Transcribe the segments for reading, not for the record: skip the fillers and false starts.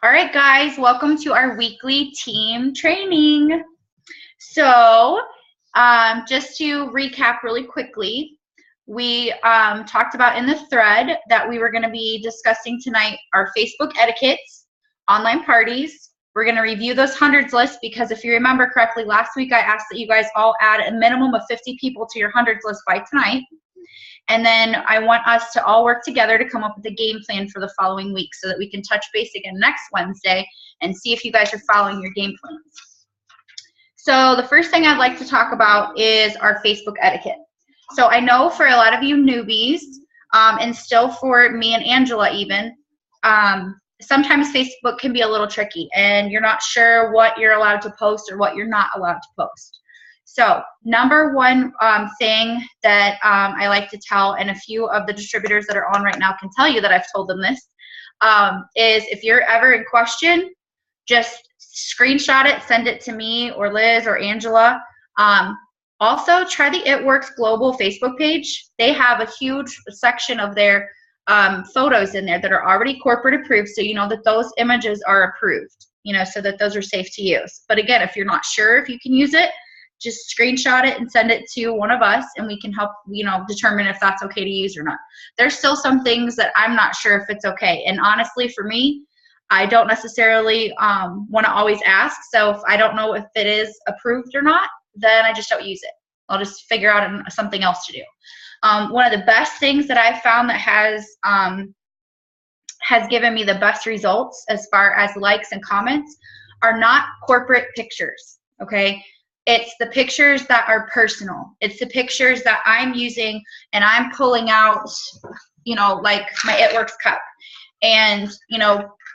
All right, guys, welcome to our weekly team training. So, just to recap really quickly, we talked about in the thread that we were going to be discussing tonight our Facebook etiquettes, online parties. We're going to review those hundreds list because if you remember correctly, last week I asked that you guys all add a minimum of 50 people to your hundreds list by tonight. And then I want us to all work together to come up with a game plan for the following week so that we can touch base again next Wednesday and see if you guys are following your game plans. So the first thing I'd like to talk about is our Facebook etiquette. So I know for a lot of you newbies, and still for me and Angela even, sometimes Facebook can be a little tricky and you're not sure what you're allowed to post or what you're not allowed to post. So number one thing that I like to tell, and a few of the distributors that are on right now can tell you that I've told them this, is if you're ever in question, just screenshot it, send it to me or Liz or Angela. Also, try the It Works Global Facebook page. They have a huge section of their photos in there that are already corporate approved, so you know that those images are approved, so that those are safe to use. But again, if you're not sure if you can use it, just screenshot it and send it to one of us and we can help, determine if that's okay to use or not. There's still some things that I'm not sure if it's okay. And honestly, for me, I don't necessarily want to always ask. So if I don't know if it is approved or not, then I just don't use it. I'll just figure out something else to do. One of the best things that I've found that has given me the best results as far as likes and comments are not corporate pictures, okay? It's the pictures that are personal. It's the pictures that I'm using and I'm pulling out, like my It Works cup. And,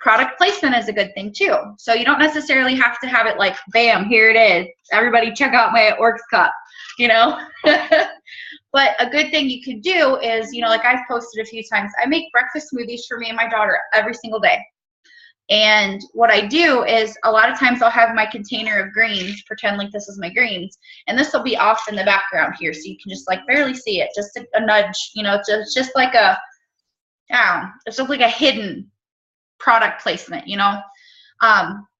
product placement is a good thing too. So you don't necessarily have to have it like, bam, here it is. Everybody check out my It Works cup, But a good thing you could do is, like I've posted a few times, I make breakfast smoothies for me and my daughter every single day. And what I do is a lot of times I'll have my container of greens, pretend like this is my greens, and this will be off in the background here so you can just like barely see it, just a nudge, it's just like it's just like a hidden product placement,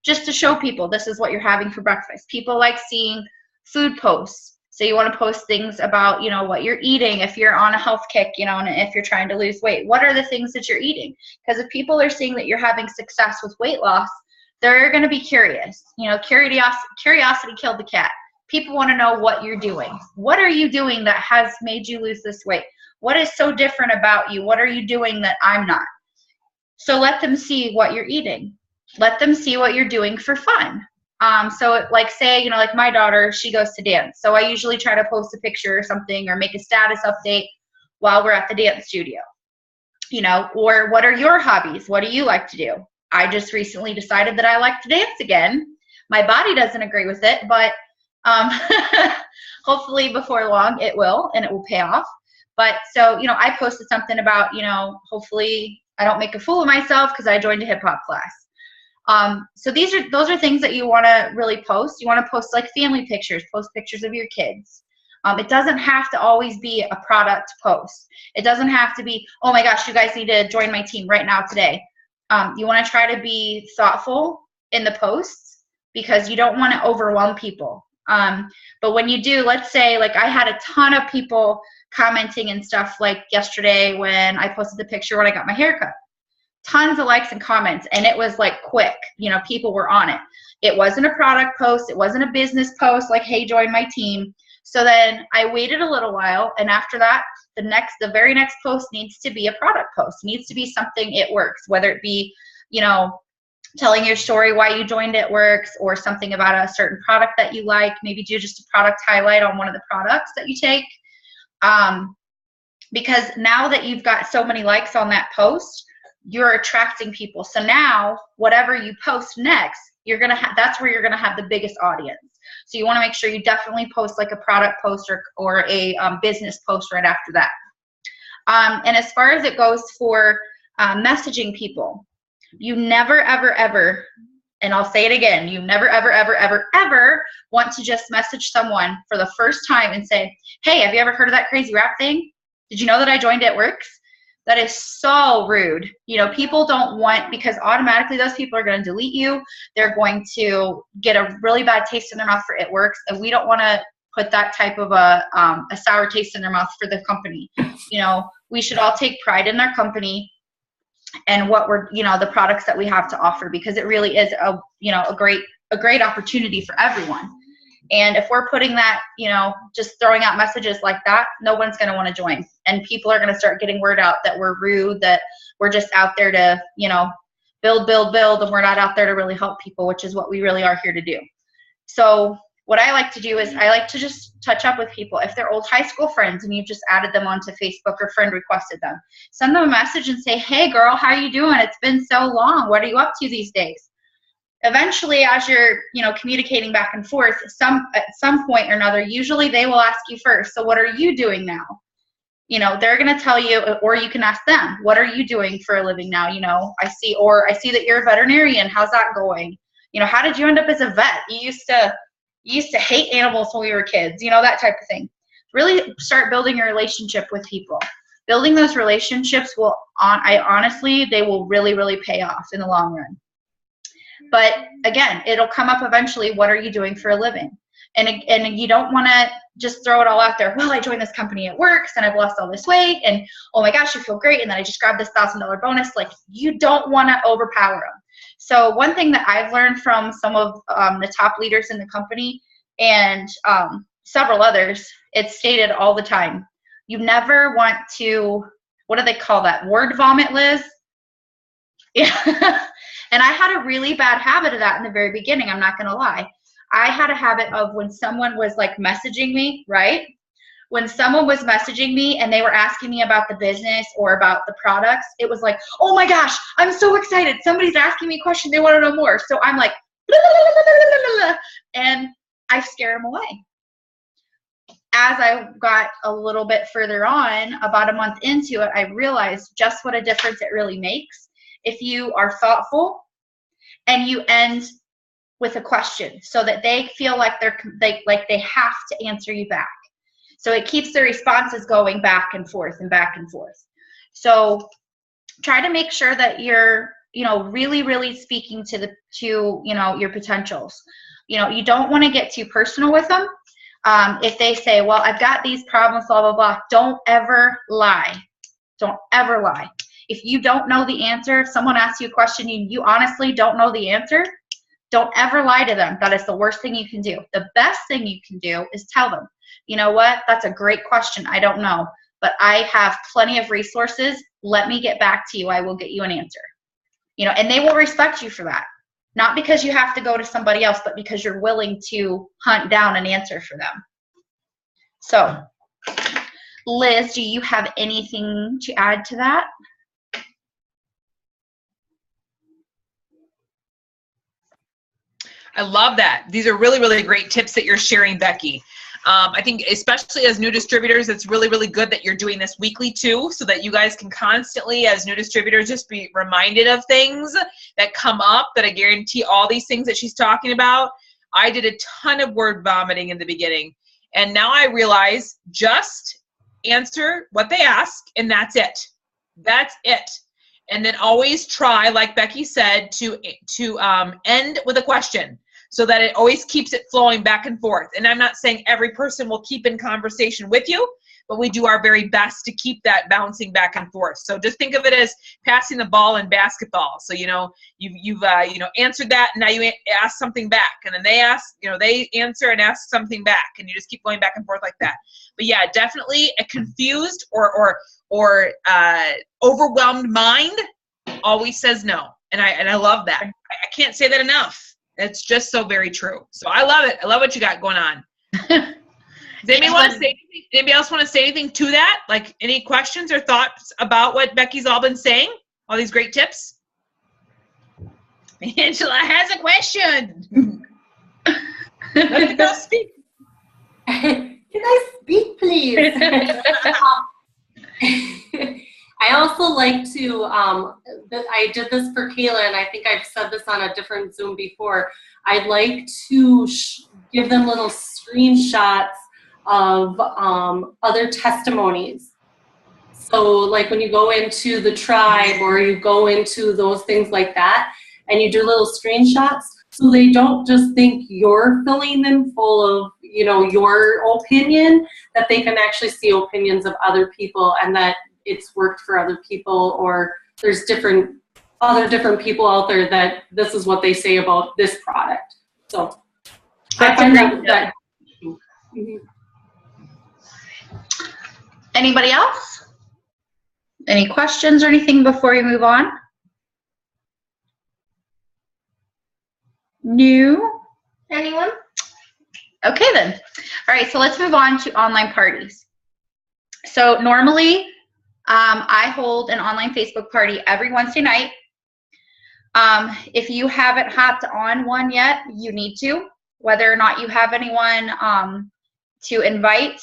just to show people this is what you're having for breakfast. People like seeing food posts. So you want to post things about, what you're eating if you're on a health kick, and if you're trying to lose weight. What are the things that you're eating? Because if people are seeing that you're having success with weight loss, they're going to be curious. Curiosity killed the cat. People want to know what you're doing. What are you doing that has made you lose this weight? What is so different about you? What are you doing that I'm not? So let them see what you're eating. Let them see what you're doing for fun. So like say, like my daughter, she goes to dance. So I usually try to post a picture or something or make a status update while we're at the dance studio, or what are your hobbies? What do you like to do? I just recently decided that I like to dance again. My body doesn't agree with it, but hopefully before long it will, and it will pay off. But so, I posted something about, hopefully I don't make a fool of myself because I joined a hip hop class. So those are things that you want to really post. You want to post like family pictures, post pictures of your kids. It doesn't have to always be a product post. It doesn't have to be, oh my gosh, you guys need to join my team right now today. You want to try to be thoughtful in the posts because you don't want to overwhelm people. But when you do, let's say like I had a ton of people commenting and stuff like yesterday when I posted the picture when I got my haircut. Tons of likes and comments, and it was like quick, people were on it. It wasn't a product post. It wasn't a business post like, hey, join my team. So then I waited a little while, and after that, the very next post needs to be a product post. It needs to be something It Works, whether it be, telling your story why you joined It Works or something about a certain product that you like. Maybe do just a product highlight on one of the products that you take. Because now that you've got so many likes on that post, you're attracting people. So now whatever you post next, that's where you're gonna have the biggest audience. So you want to make sure you definitely post like a product post or a business post right after that. And as far as it goes for messaging people, you never ever ever, and I'll say it again, you never ever ever ever ever want to just message someone for the first time and say, hey, have you ever heard of that crazy rap thing? Did you know that I joined It Works? That is so rude. You know, people don't want, because automatically those people are going to delete you. They're going to get a really bad taste in their mouth for It Works. And we don't want to put that type of a sour taste in their mouth for the company. You know, we should all take pride in our company and what we're, you know, the products that we have to offer, because it really is a, you know, a great opportunity for everyone. And if we're putting that, you know, just throwing out messages like that, no one's going to want to join. And people are going to start getting word out that we're rude, that we're just out there to, you know, build, and we're not out there to really help people, which is what we really are here to do. So what I like to do is I like to just touch up with people. If they're old high school friends and you've just added them onto Facebook or friend requested them, send them a message and say, hey girl, how are you doing? It's been so long. What are you up to these days? Eventually, as you're, you know, communicating back and forth, at some point or another, usually they will ask you first, so what are you doing now? You know, they're going to tell you, or you can ask them, what are you doing for a living now? You know, I see that you're a veterinarian. How's that going? You know, how did you end up as a vet? You used to hate animals when we were kids, you know, that type of thing. Really start building a relationship with people. Building those relationships they will really, really pay off in the long run. But again, it'll come up eventually. What are you doing for a living? And you don't want to just throw it all out there. Well, I joined this company, It Works, and I've lost all this weight, and oh my gosh, I feel great, and then I just grabbed this $1,000 bonus. Like, you don't want to overpower them. So one thing that I've learned from some of the top leaders in the company and several others, it's stated all the time. You never want to, what do they call that? Word vomit, Liz? Yeah. And I had a really bad habit of that in the very beginning. I'm not going to lie. I had a habit of when someone was like messaging me, right? When someone was messaging me and they were asking me about the business or about the products, it was like, oh my gosh, I'm so excited. Somebody's asking me a question. They want to know more. So I'm like, blah, blah, blah, blah, blah, and I scare them away. As I got a little bit further on, about a month into it, I realized just what a difference it really makes if you are thoughtful and you end with a question, so that they feel like they have to answer you back. So it keeps the responses going back and forth and back and forth. So try to make sure that you're, you know, really, really speaking to you know, your potentials. You know, you don't want to get too personal with them. If they say, well, I've got these problems, blah, blah, blah, don't ever lie. Don't ever lie. If you don't know the answer, if someone asks you a question, you honestly don't know the answer, don't ever lie to them. That is the worst thing you can do. The best thing you can do is tell them, you know what, that's a great question. I don't know, but I have plenty of resources. Let me get back to you. I will get you an answer. You know, and they will respect you for that. Not because you have to go to somebody else, but because you're willing to hunt down an answer for them. So, Liz, do you have anything to add to that? I love that. These are really, really great tips that you're sharing, Becky. I think especially as new distributors, it's really, really good that you're doing this weekly too, so that you guys can constantly, as new distributors, just be reminded of things that come up, that I guarantee all these things that she's talking about. I did a ton of word vomiting in the beginning, and now I realize just answer what they ask, and that's it. That's it. And then always try, like Becky said, to end with a question, so that it always keeps it flowing back and forth. And I'm not saying every person will keep in conversation with you, but we do our very best to keep that bouncing back and forth. So just think of it as passing the ball in basketball. So, you know, you've answered that, and now you ask something back, and then they answer and ask something back, and you just keep going back and forth like that. But yeah, definitely a confused or overwhelmed mind always says no. And I love that. I can't say that enough. It's just so very true. So I love it. I love what you got going on. Does anybody want to say anything? Anybody else want to say anything to that? Like any questions or thoughts about what Becky's all been saying? All these great tips? Angela has a question. Let the girl speak. Can I speak, please? I also like to, I did this for Kayla, and I think I've said this on a different Zoom before. I'd like to give them little screenshots of other testimonies. So like when you go into the tribe or you go into those things like that and you do little screenshots, so they don't just think you're filling them full of, you know, your opinion, that they can actually see opinions of other people and that it's worked for other people, or there's different people out there that this is what they say about this product. So I find that Mhm. Anybody else? Any questions or anything before we move on? No? Anyone? Okay then. All right, so let's move on to online parties. So normally I hold an online Facebook party every Wednesday night. If you haven't hopped on one yet, you need to, whether or not you have anyone to invite,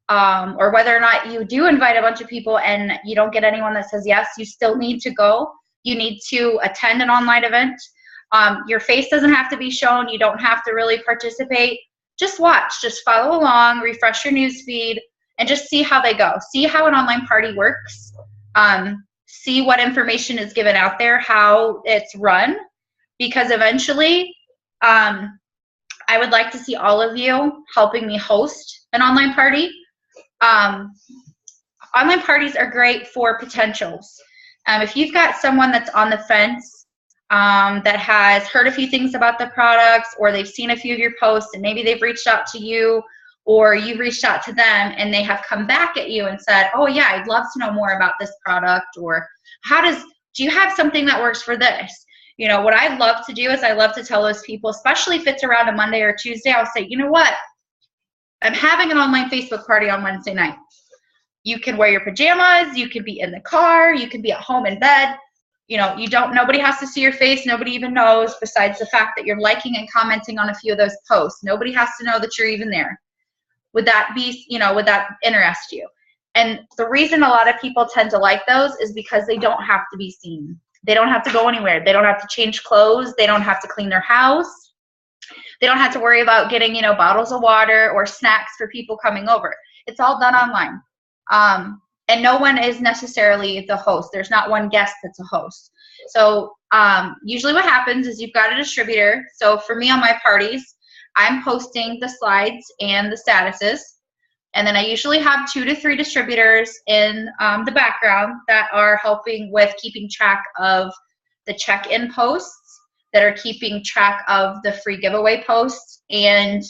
or whether or not you do invite a bunch of people and you don't get anyone that says yes, you still need to go. You need to attend an online event. Your face doesn't have to be shown. You don't have to really participate. Just watch, just follow along, refresh your news feed, and just see how they go. See how an online party works. See what information is given out there, how it's run, because eventually I would like to see all of you helping me host an online party. Online parties are great for potentials. If you've got someone that's on the fence, that has heard a few things about the products, or they've seen a few of your posts and maybe they've reached out to you, or you've reached out to them and they have come back at you and said, oh yeah, I'd love to know more about this product, or do you have something that works for this? You know, what I love to do is I love to tell those people, especially if it's around a Monday or Tuesday, I'll say, you know what? I'm having an online Facebook party on Wednesday night. You can wear your pajamas, you can be in the car, you can be at home in bed. You know, nobody has to see your face. Nobody even knows, besides the fact that you're liking and commenting on a few of those posts. Nobody has to know that you're even there. Would that interest you? And the reason a lot of people tend to like those is because they don't have to be seen. They don't have to go anywhere. They don't have to change clothes. They don't have to clean their house. They don't have to worry about getting, bottles of water or snacks for people coming over. It's all done online. And no one is necessarily the host. There's not one guest that's a host. So usually what happens is you've got a distributor. So for me on my parties, I'm posting the slides and the statuses. And then I usually have 2 to 3 distributors in the background that are helping with keeping track of the check-in posts, that are keeping track of the free giveaway posts, and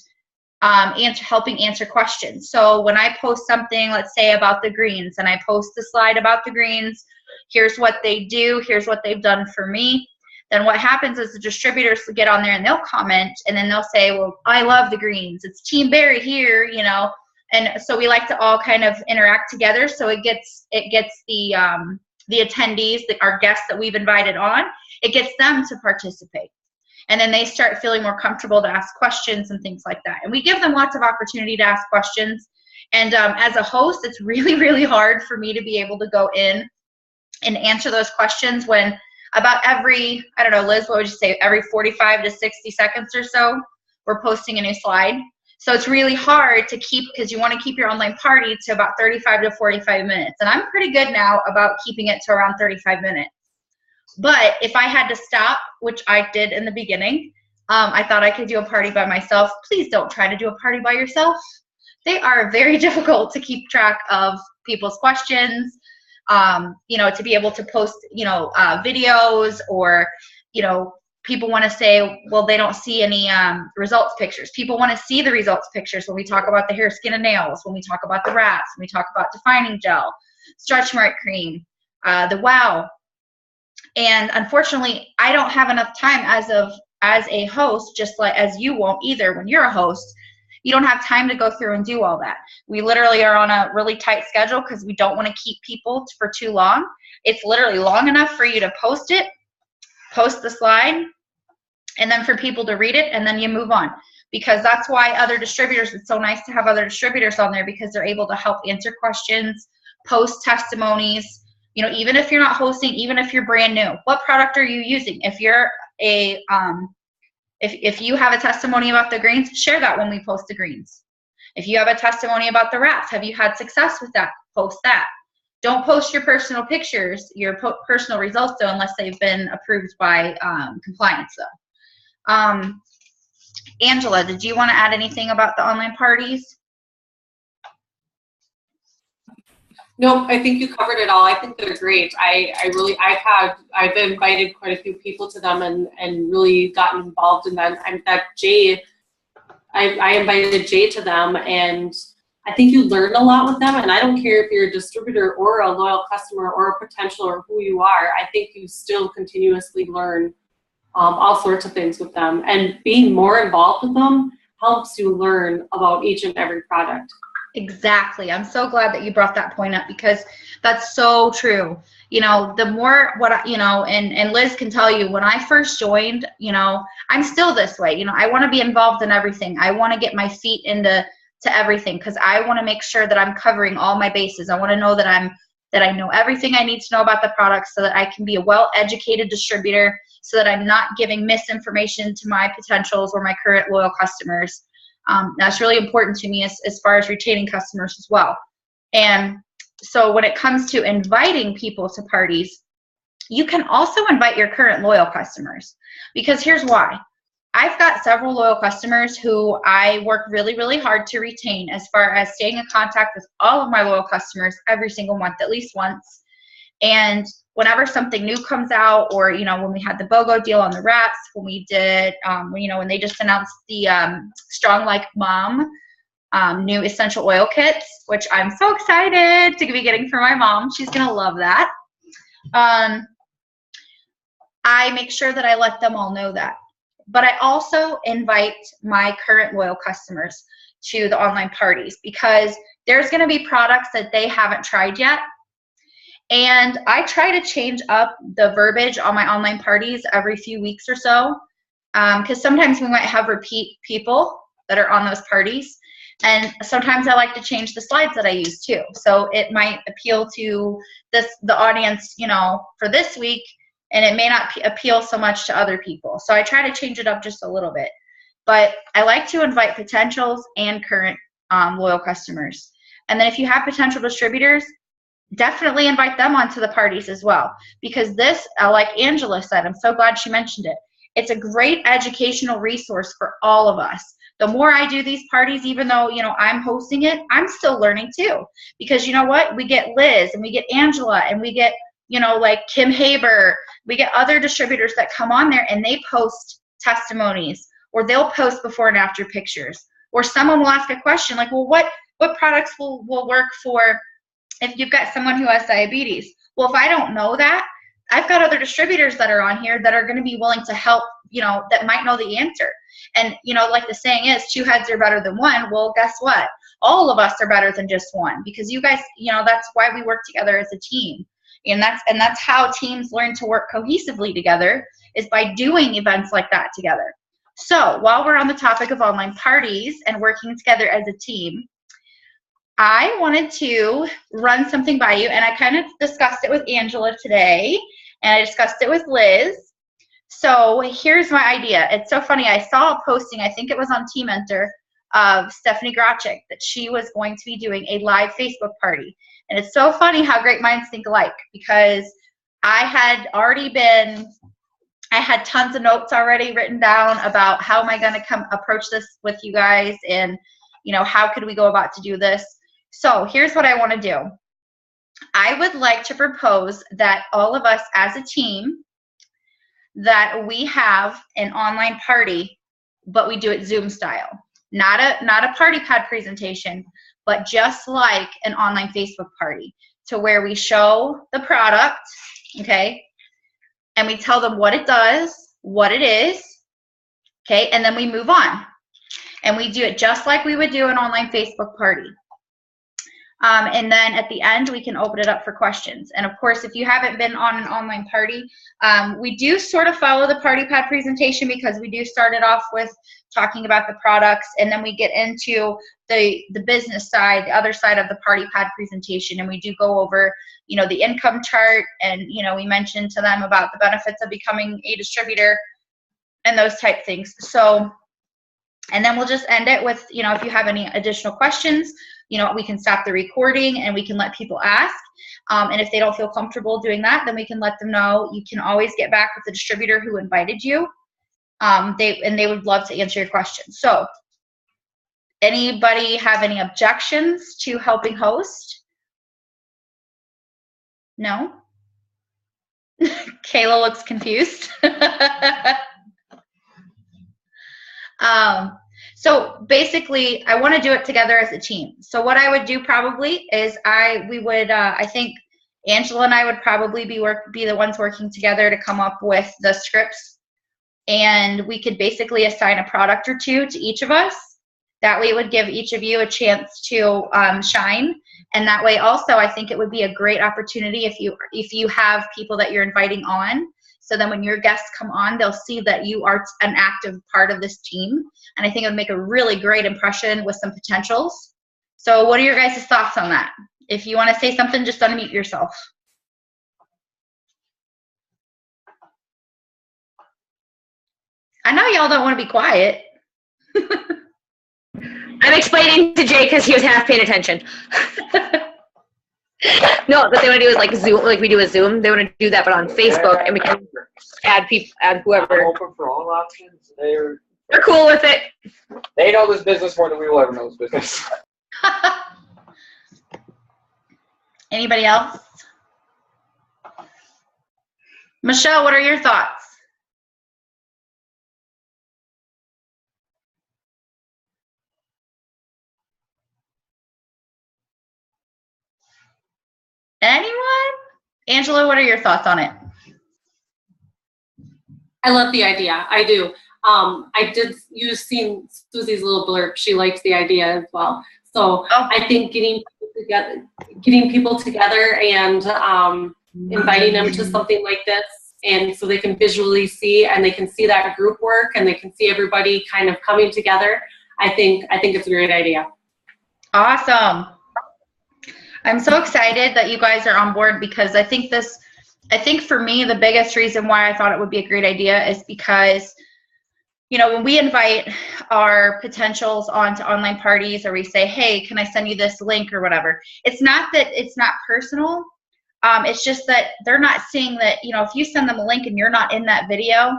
helping answer questions. So when I post something, let's say about the greens, and I post the slide about the greens, here's what they do, here's what they've done for me, then what happens is the distributors get on there and they'll comment, and then they'll say, well, I love the greens, it's Team Barry here, and so we like to all kind of interact together. So it gets the attendees, our guests that we've invited on, it gets them to participate. And then they start feeling more comfortable to ask questions and things like that. And we give them lots of opportunity to ask questions. And as a host, it's really, really hard for me to be able to go in and answer those questions when about every, I don't know, Liz, what would you say, every 45 to 60 seconds or so, we're posting a new slide. So it's really hard to keep, because you want to keep your online party to about 35 to 45 minutes. And I'm pretty good now about keeping it to around 35 minutes. But if I had to stop, which I did in the beginning, I thought I could do a party by myself. Please don't try to do a party by yourself. They are very difficult to keep track of people's questions, to be able to post, videos, or, people want to say, well, they don't see any results pictures. People want to see the results pictures when we talk about the hair, skin, and nails, when we talk about the wraps, when we talk about defining gel, stretch mark cream, the wow. And unfortunately, I don't have enough time as a host, just like as you won't either when you're a host. You don't have time to go through and do all that. We literally are on a really tight schedule because we don't want to keep people for too long. It's literally long enough for you to post it, post the slide, and then for people to read it, and then you move on. Because that's why other distributors, it's so nice to have other distributors on there, because they're able to help answer questions, post testimonies. Even if you're not hosting, even if you're brand new, what product are you using? If you're if you have a testimony about the greens, share that when we post the greens. If you have a testimony about the wraps, have you had success with that? Post that. don't post your personal pictures, your personal results though, unless they've been approved by compliance though. Angela, did you want to add anything about the online parties? Nope, I think you covered it all. I think they're great. I've invited quite a few people to them and really gotten involved in them. In fact, I invited Jay to them, and I think you learn a lot with them. And I don't care if you're a distributor or a loyal customer or a potential or who you are. I think you still continuously learn all sorts of things with them. And being more involved with them helps you learn about each and every product. Exactly. I'm so glad that you brought that point up, because that's so true. You know, the more and Liz can tell you, when I first joined, you know, I'm still this way. You know, I want to be involved in everything. I want to get my feet into everything, because I want to make sure that I'm covering all my bases. I want to know that I know everything I need to know about the product, so that I can be a well-educated distributor, so that I'm not giving misinformation to my potentials or my current loyal customers. That's really important to me as far as retaining customers as well. And so when it comes to inviting people to parties, you can also invite your current loyal customers, because here's why. I've got several loyal customers who I work really, really hard to retain, as far as staying in contact with all of my loyal customers every single month, at least once. And whenever something new comes out, or, you know, when we had the BOGO deal on the wraps, when we did, you know, when they just announced the Strong Like Mom new essential oil kits, which I'm so excited to be getting for my mom. She's going to love that. I make sure that I let them all know that. But I also invite my current loyal customers to the online parties, because there's going to be products that they haven't tried yet. And I try to change up the verbiage on my online parties every few weeks or so, because sometimes we might have repeat people that are on those parties. And sometimes I like to change the slides that I use too. So it might appeal to the audience, you know, for this week, and it may not appeal so much to other people. So I try to change it up just a little bit. But I like to invite potentials and current loyal customers. And then if you have potential distributors, definitely invite them onto the parties as well, because this, like Angela said, I'm so glad she mentioned it, it's a great educational resource for all of us. The more I do these parties, even though, you know, I'm hosting it, I'm still learning too, because you know what, we get Liz and we get Angela and we get, you know, like Kim Haber, we get other distributors that come on there and they post testimonies, or they'll post before and after pictures, or someone will ask a question like, well, what products will work for if you've got someone who has diabetes? Well, if I don't know that, I've got other distributors that are on here that are going to be willing to help, you know, that might know the answer. And, you know, like the saying is, 2 heads are better than 1. Well, guess what? All of us are better than just one, because you guys, you know, that's why we work together as a team. And that's how teams learn to work cohesively together, is by doing events like that together. So while we're on the topic of online parties and working together as a team, I wanted to run something by you, and I kind of discussed it with Angela today, and I discussed it with Liz. So here's my idea. It's so funny. I saw a posting, I think it was on Team Enter, of Stephanie Grachik, that she was going to be doing a live Facebook party. And it's so funny how great minds think alike, because I had tons of notes already written down about how am I going to approach this with you guys, and, you know, how could we go about to do this. So here's what I want to do. I would like to propose that all of us as a team, that we have an online party, but we do it Zoom style. Not a party pad presentation, but just like an online Facebook party, to where we show the product, okay, and we tell them what it does, what it is, okay, and then we move on. And we do it just like we would do an online Facebook party. And then at the end, we can open it up for questions. And of course, if you haven't been on an online party, we do sort of follow the party pad presentation, because we do start it off with talking about the products, and then we get into the business side, the other side of the party pad presentation, and we do go over, you know, the income chart, and, you know, we mentioned to them about the benefits of becoming a distributor and those type things. So, and then we'll just end it with, you know, if you have any additional questions, we can stop the recording and we can let people ask. And if they don't feel comfortable doing that, then we can let them know you can always get back with the distributor who invited you. They would love to answer your questions. So anybody have any objections to helping host? No? Kayla looks confused. So basically, I want to do it together as a team. So what I would do probably is I think Angela and I would probably be the ones working together to come up with the scripts, and we could basically assign a product or two to each of us. That way it would give each of you a chance to shine. And that way also, I think it would be a great opportunity if you have people that you're inviting on. So then when your guests come on, they'll see that you are an active part of this team. And I think it would make a really great impression with some potentials. So what are your guys' thoughts on that? If you want to say something, just unmute yourself. I know y'all don't want to be quiet. I'm explaining to Jay because he was half paying attention. No, what they want to do is like Zoom, like we do a Zoom. They want to do that, but on Facebook, and we can add people, add whoever. I'm open for all options. They're cool with it. They know this business more than we will ever know this business. Anybody else? Michelle, what are your thoughts? Anyone? Angela, what are your thoughts on it? I love the idea. I do. You've seen Susie's little blurb. She liked the idea as well. So I think getting people together and inviting them to something like this, and so they can visually see and they can see that group work and they can see everybody kind of coming together. I think it's a great idea. Awesome. I'm so excited that you guys are on board, because I think for me, the biggest reason why I thought it would be a great idea is because, when we invite our potentials onto online parties, or we say, hey, can I send you this link or whatever, it's not that it's not personal. It's just that they're not seeing that, if you send them a link and you're not in that video,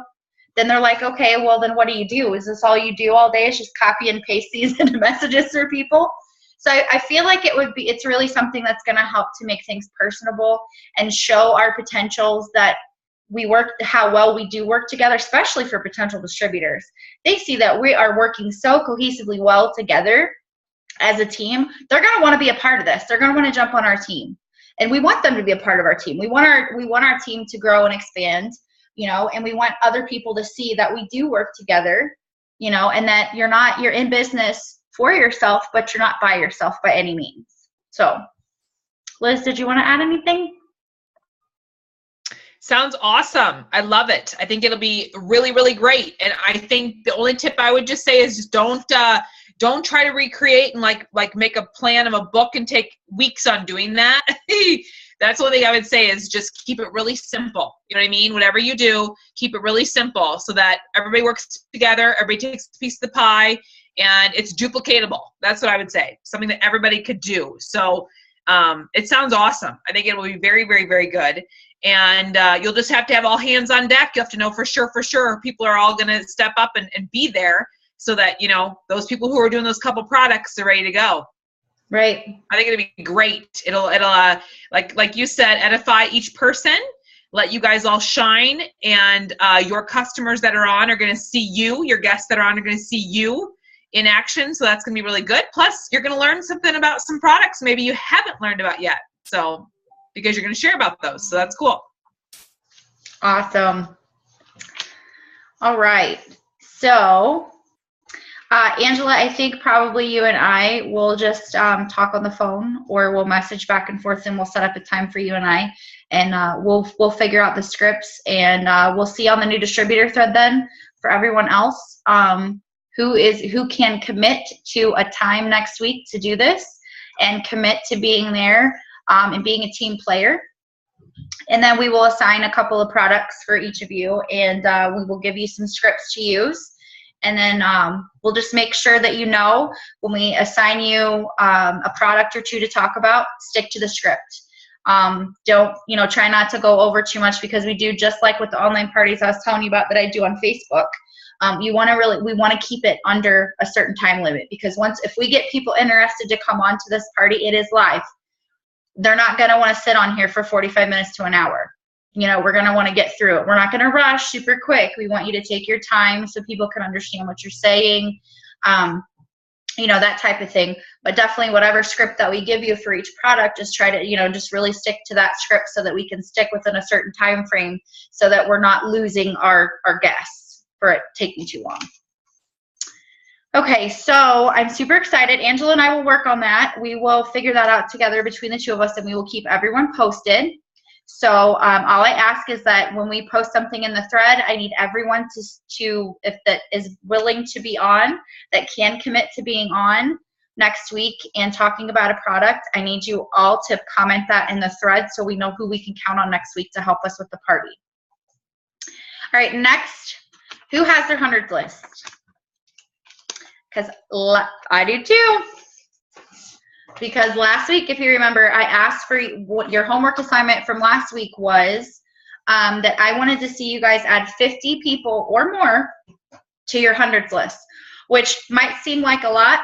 then they're like, okay, well, then what do you do? Is this all you do all day is just copy and paste these into messages for people? So I feel like it's really something that's going to help to make things personable and show our potentials that how well we do work together, especially for potential distributors. They see that we are working so cohesively well together as a team. They're going to want to be a part of this. They're going to want to jump on our team, and we want them to be a part of our team. We want our team to grow and expand, and we want other people to see that we do work together, and that you're in business for yourself, but you're not by yourself by any means. So, Liz, did you want to add anything? Sounds awesome. I love it. I think it'll be really, really great. And I think the only tip I would just say is just don't try to recreate and like make a plan of a book and take weeks on doing that. That's one thing I would say is just keep it really simple. You know what I mean? Whatever you do, keep it really simple so that everybody works together, everybody takes a piece of the pie, and it's duplicatable. That's what I would say. Something that everybody could do. So it sounds awesome. I think it will be very, very, very good. And you'll just have to have all hands on deck. You have to know for sure people are all going to step up and be there so that, those people who are doing those couple products are ready to go. Right. I think it'll be great. It'll like you said, edify each person, let you guys all shine, and your customers that are on are going to see you. Your guests that are on are going to see you in action. So that's going to be really good. Plus, you're going to learn something about some products maybe you haven't learned about yet. So, because you're going to share about those. So that's cool. Awesome. All right. So, Angela, I think probably you and I will just talk on the phone, or we'll message back and forth, and we'll set up a time for you and I, and we'll figure out the scripts, and we'll see on the new distributor thread then for everyone else who can commit to a time next week to do this and commit to being there and being a team player. And then we will assign a couple of products for each of you, and we will give you some scripts to use. And then we'll just make sure that you know when we assign you a product or two to talk about, stick to the script. Don't, try not to go over too much, because we do, just like with the online parties I was telling you about that I do on Facebook. We want to keep it under a certain time limit, because if we get people interested to come on to this party, it is live. They're not going to want to sit on here for 45 minutes to an hour. We're going to want to get through it. We're not going to rush super quick. We want you to take your time so people can understand what you're saying, that type of thing. But definitely whatever script that we give you for each product, just try to, just really stick to that script so that we can stick within a certain time frame, so that we're not losing our guests for it taking too long. Okay, so I'm super excited. Angela and I will work on that. We will figure that out together between the two of us, and we will keep everyone posted. So all I ask is that when we post something in the thread, I need everyone to, if that is willing to be on, that can commit to being on next week and talking about a product, I need you all to comment that in the thread so we know who we can count on next week to help us with the party. All right, next, who has their 100s list? Because I do too. Because last week, if you remember, I asked for what your homework assignment from last week was, that I wanted to see you guys add 50 people or more to your 100s list, which might seem like a lot.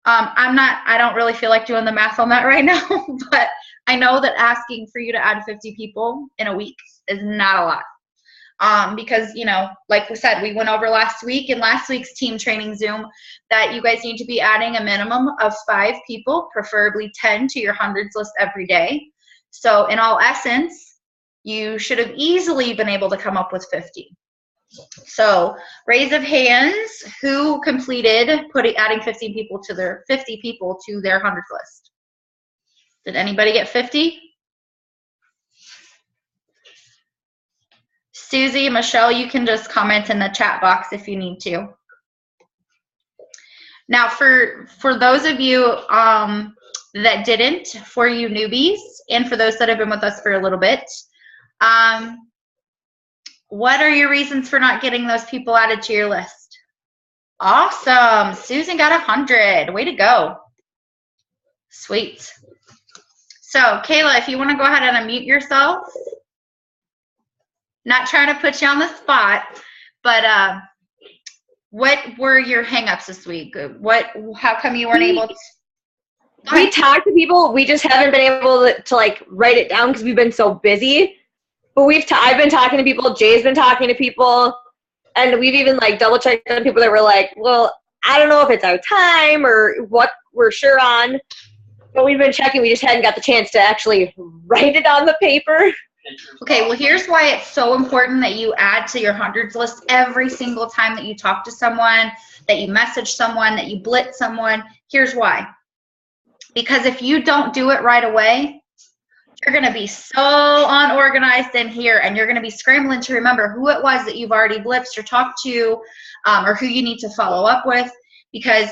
I don't really feel like doing the math on that right now, but I know that asking for you to add 50 people in a week is not a lot. Because, like we said, we went over last week in last week's team training Zoom that you guys need to be adding a minimum of 5 people, preferably 10, to your 100s list every day. So in all essence, you should have easily been able to come up with 50. So raise of hands, who completed adding 50 people to their 100s list? Did anybody get 50? Susie, Michelle, you can just comment in the chat box if you need to. Now, for those of you that didn't, for you newbies, and for those that have been with us for a little bit, what are your reasons for not getting those people added to your list? Awesome. Susan got 100. Way to go. Sweet. So, Kayla, if you want to go ahead and unmute yourself. Not trying to put you on the spot, but what were your hang-ups this week? How come you weren't able to? We talked to people. We just haven't been able to like write it down because we've been so busy. But I've been talking to people. Jay's been talking to people, and we've even like double-checked on people that were like, "Well, I don't know if it's our time or what we're sure on." But we've been checking. We just hadn't got the chance to actually write it on the paper. Okay, well, here's why it's so important that you add to your 100s list every single time that you talk to someone, that you message someone, that you blitz someone. Here's why. Because if you don't do it right away, you're going to be so unorganized in here, and you're going to be scrambling to remember who it was that you've already blitzed or talked to, or who you need to follow up with. Because,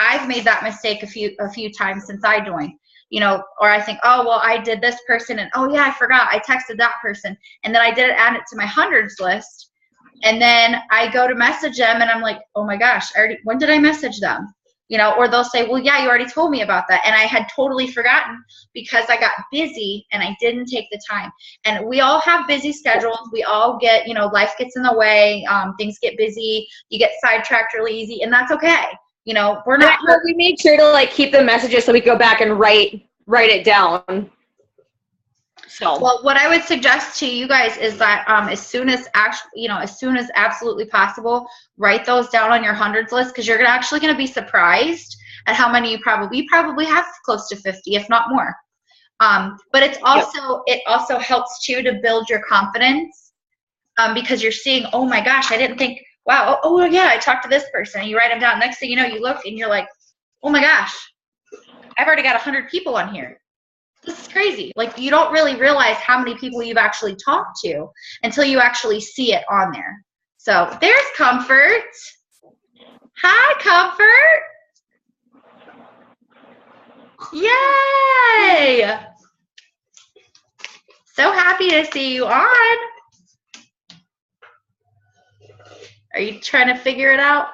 I've made that mistake a few times since I joined. Or I think, oh, well, I did this person, and oh yeah, I forgot, I texted that person, and then I didn't add it to my 100s list, and then I go to message them, and I'm like, oh my gosh, when did I message them? Or they'll say, well, yeah, you already told me about that, and I had totally forgotten because I got busy and I didn't take the time. And we all have busy schedules. We all get, life gets in the way, things get busy, you get sidetracked really easy, and that's okay. We're not. We made sure to like keep the messages so we go back and write it down. So. Well, what I would suggest to you guys is that as soon as absolutely possible, write those down on your 100s list, because you're actually going to be surprised at how many you probably have close to 50, if not more. But it also helps too to build your confidence, because you're seeing, oh my gosh, I didn't think. Wow, oh yeah, I talked to this person, and you write them down. Next thing you know, you look and you're like, oh my gosh, I've already got 100 people on here. This is crazy. Like, you don't really realize how many people you've actually talked to until you actually see it on there. So there's Comfort. Hi, Comfort. Yay! So happy to see you on. Are you trying to figure it out?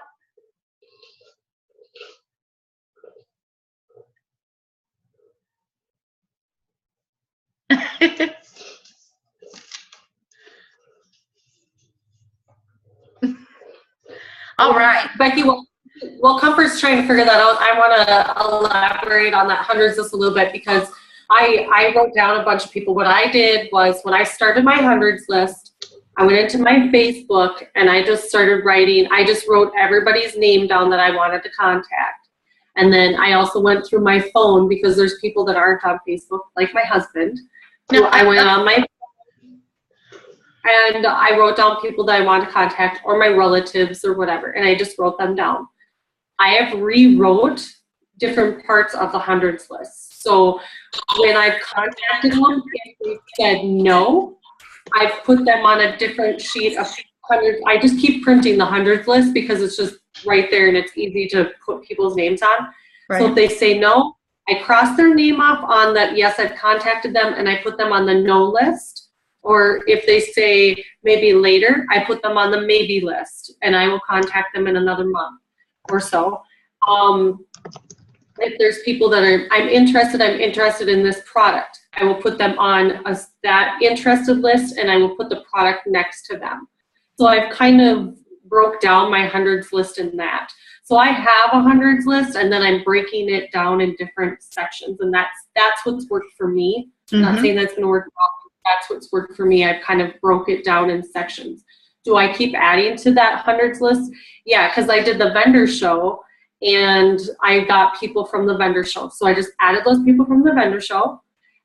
All right. Becky, while Comfort's trying to figure that out, I want to elaborate on that hundreds just a little bit because I wrote down a bunch of people. What I did was when I started my hundreds list, I went into my Facebook and I just started writing. I just wrote everybody's name down that I wanted to contact. And then I also went through my phone because there's people that aren't on Facebook, like my husband. So I went on my phone and I wrote down people that I wanted to contact or my relatives or whatever. And I just wrote them down. I have rewrote different parts of the hundreds list. So when I've contacted them, if they said no, I've put them on a different sheet of hundreds. I just keep printing the hundreds list because it's just right there and it's easy to put people's names on. Right. So if they say no, I cross their name off on that, yes, I've contacted them, and I put them on the no list. Or if they say maybe later, I put them on the maybe list, and I will contact them in another month or so. If there's people that I'm interested in this product, I will put them on that interested list, and I will put the product next to them. So I've kind of broke down my hundreds list in that. So I have a hundreds list, and then I'm breaking it down in different sections, and that's what's worked for me. I'm not saying that's going to work well. That's what's worked for me. I've kind of broke it down in sections. Do I keep adding to that hundreds list? Yeah, because I did the vendor show, and I got people from the vendor show. So I just added those people from the vendor show.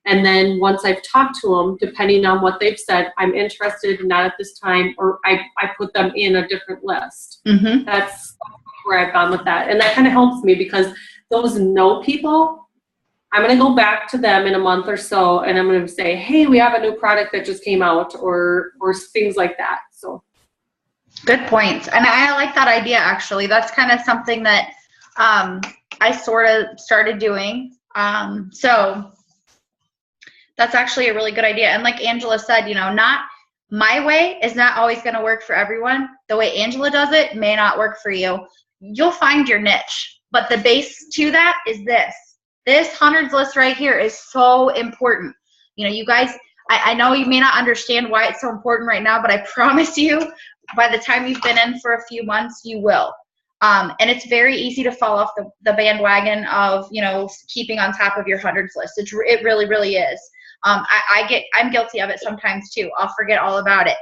And then once I've talked to them, depending on what they've said, I'm interested, not at this time, or I put them in a different list. That's where I've gone with that. And that kind of helps me because those no people, I'm going to go back to them in a month or so, and I'm going to say, hey, we have a new product that just came out, or things like that. So good point. And I like that idea, actually. That's kind of something that I sort of started doing. So that's actually a really good idea. And like Angela said, not my way is not always going to work for everyone. The way Angela does it may not work for you. You'll find your niche. But the base to that is this. This hundreds list right here is so important. You guys, I know you may not understand why it's so important right now, but I promise you, by the time you've been in for a few months, you will. And it's very easy to fall off the bandwagon of, keeping on top of your hundreds list. It really, really is. I'm guilty of it sometimes too. I'll forget all about it.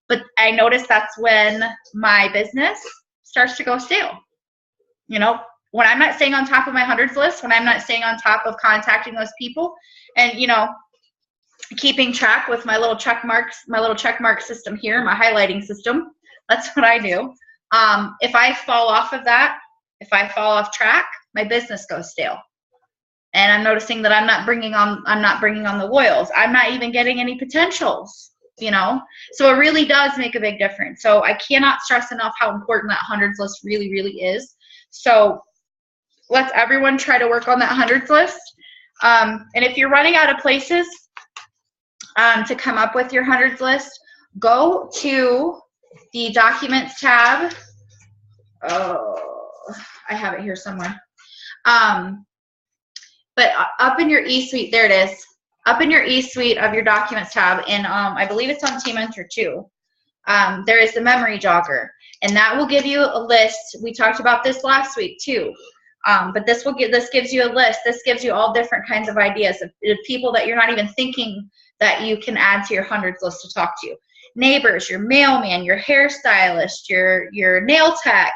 But I notice that's when my business starts to go stale. When I'm not staying on top of my hundreds list, when I'm not staying on top of contacting those people and, keeping track with my little check mark system here, my highlighting system, that's what I do. If I fall off of that, if I fall off track, my business goes stale. And I'm noticing that I'm not bringing on the loyals. I'm not even getting any potentials, So it really does make a big difference. So I cannot stress enough how important that hundreds list really, really is. So let's everyone try to work on that hundreds list. And if you're running out of places to come up with your hundreds list, go to the documents tab. Oh, I have it here somewhere. But up in your eSuite, there it is. Up in your eSuite of your documents tab, and I believe it's on Teamenter too. There is the memory jogger, and that will give you a list. We talked about this last week too. But this gives you a list. This gives you all different kinds of ideas of people that you're not even thinking that you can add to your hundreds list to talk to. Neighbors, your mailman, your hairstylist, your nail tech.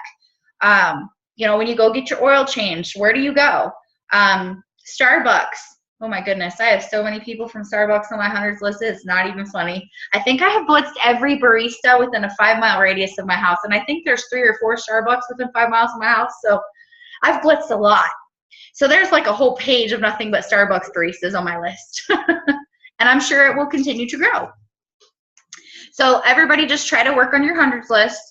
When you go get your oil changed, where do you go? Starbucks. Oh my goodness, I have so many people from Starbucks on my hundreds list. It's not even funny. I think I have blitzed every barista within a 5-mile radius of my house, and I think there's 3 or 4 Starbucks within 5 miles of my house. So I've blitzed a lot. So there's like a whole page of nothing but Starbucks baristas on my list. And I'm sure it will continue to grow. So everybody just try to work on your hundreds list.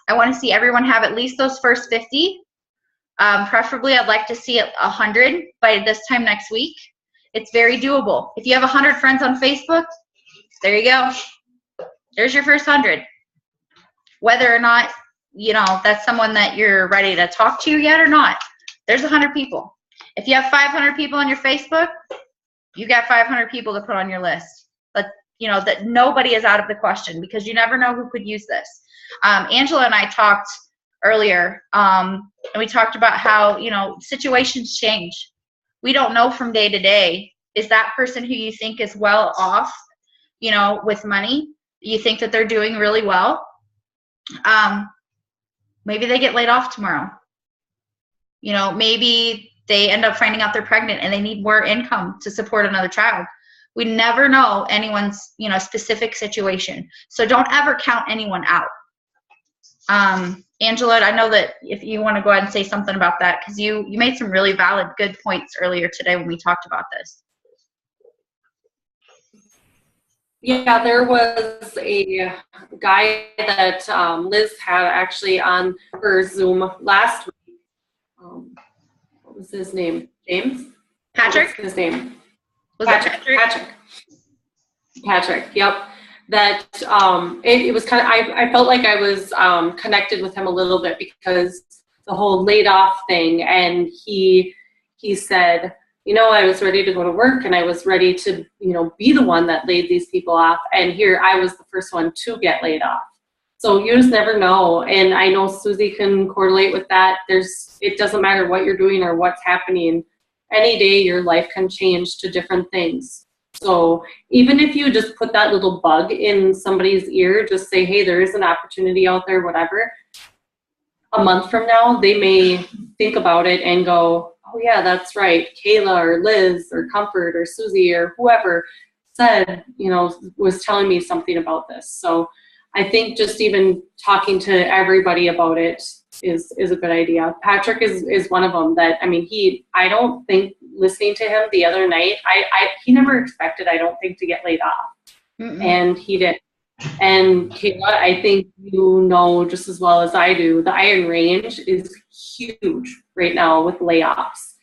I want to see everyone have at least those first 50. Preferably, I'd like to see it 100 by this time next week. It's very doable. If you have 100 friends on Facebook, there you go. There's your first 100. Whether or not that's someone that you're ready to talk to yet or not. There's 100 people. If you have 500 people on your Facebook, you got 500 people to put on your list. But, that nobody is out of the question, because you never know who could use this. Angela and I talked earlier, and we talked about how, situations change. We don't know from day to day. Is that person who you think is well off, with money, you think that they're doing really well? Maybe they get laid off tomorrow. Maybe they end up finding out they're pregnant and they need more income to support another child. We never know anyone's, specific situation. So don't ever count anyone out. Angela, I know that if you want to go ahead and say something about that, because you made some really valid, good points earlier today when we talked about this. Yeah, there was a guy that Liz had actually on her Zoom last week. What was his name? James? Patrick? What was his name? Was it Patrick, yep. That it was kind of, I felt like I was connected with him a little bit, because the whole laid off thing, and he said, I was ready to go to work and I was ready to, be the one that laid these people off, and here I was the first one to get laid off. So you just never know, and I know Susie can correlate with that. It doesn't matter what you're doing or what's happening. Any day your life can change to different things. So even if you just put that little bug in somebody's ear, just say, hey, there is an opportunity out there, whatever. A month from now, they may think about it and go, oh yeah, that's right. Kayla or Liz or Comfort or Susie or whoever said, was telling me something about this. So I think just even talking to everybody about it is a good idea. Patrick is one of them that, I don't think, listening to him the other night, he never expected, I don't think, to get laid off. Mm-mm. And he did. And Kayla, I think just as well as I do, the Iron Range is huge right now with layoffs.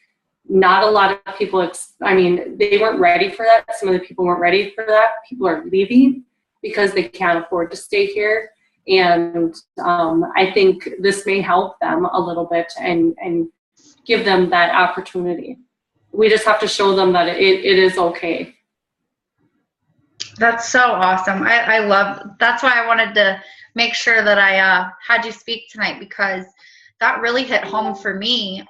Not a lot of people, they weren't ready for that. Some of the people weren't ready for that. People are leaving because they can't afford to stay here. And I think this may help them a little bit and give them that opportunity. We just have to show them that it is okay. That's so awesome. I love, that's why I wanted to make sure that I had you speak tonight, because that really hit home for me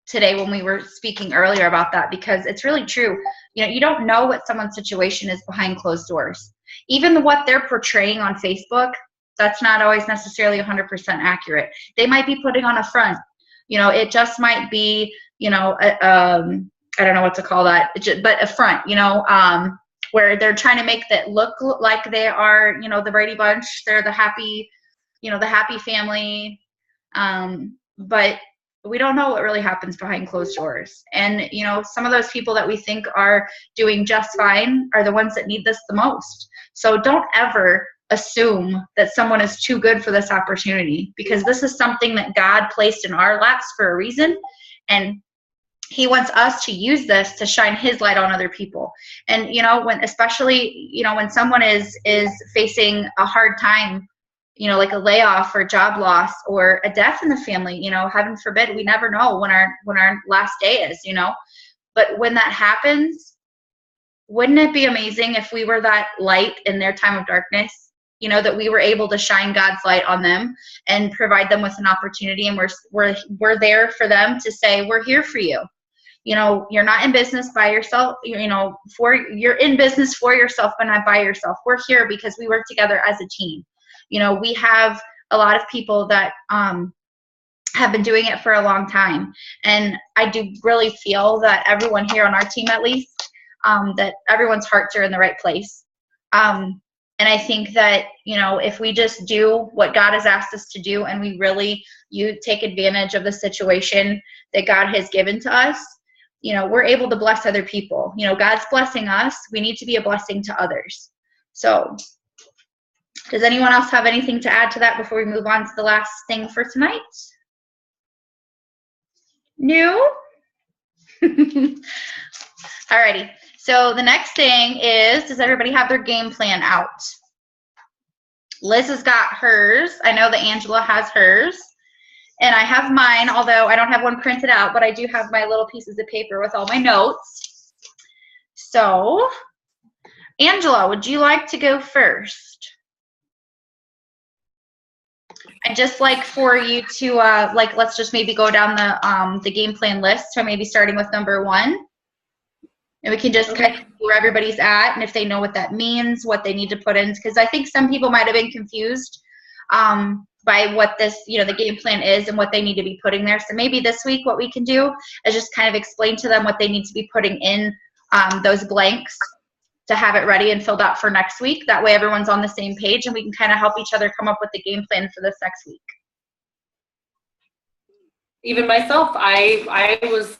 today when we were speaking earlier about that, because it's really true. You don't know what someone's situation is behind closed doors. Even what they're portraying on Facebook, that's not always necessarily 100% accurate. They might be putting on a front. It just might be, I don't know what to call that, but a front, where they're trying to make that look like they are, the Brady Bunch. They're the happy, the happy family. But we don't know what really happens behind closed doors. And, some of those people that we think are doing just fine are the ones that need this the most. So don't ever assume that someone is too good for this opportunity, because this is something that God placed in our laps for a reason. And he wants us to use this to shine his light on other people. And, especially, when someone is facing a hard time, like a layoff or job loss or a death in the family, heaven forbid, we never know when our last day is, but when that happens, wouldn't it be amazing if we were that light in their time of darkness, that we were able to shine God's light on them and provide them with an opportunity, and we're there for them to say, we're here for you. You're not in business by yourself, you're in business for yourself, but not by yourself. We're here because we work together as a team. We have a lot of people that have been doing it for a long time. And I do really feel that everyone here on our team, at least, that everyone's hearts are in the right place. And I think that, if we just do what God has asked us to do, and we really take advantage of the situation that God has given to us, we're able to bless other people. God's blessing us. We need to be a blessing to others. So does anyone else have anything to add to that before we move on to the last thing for tonight? No? Alrighty. So the next thing is, does everybody have their game plan out? Liz has got hers. I know that Angela has hers. And I have mine, although I don't have one printed out, but I do have my little pieces of paper with all my notes. So, Angela, would you like to go first? I'd just like for you to, let's just maybe go down the game plan list. So maybe starting with number 1. And we can just kind of see where everybody's at and if they know what that means, what they need to put in. Because I think some people might have been confused by what this, the game plan is and what they need to be putting there. So maybe this week what we can do is just kind of explain to them what they need to be putting in those blanks to have it ready and filled out for next week. That way everyone's on the same page and we can kind of help each other come up with the game plan for this next week. Even myself, I was,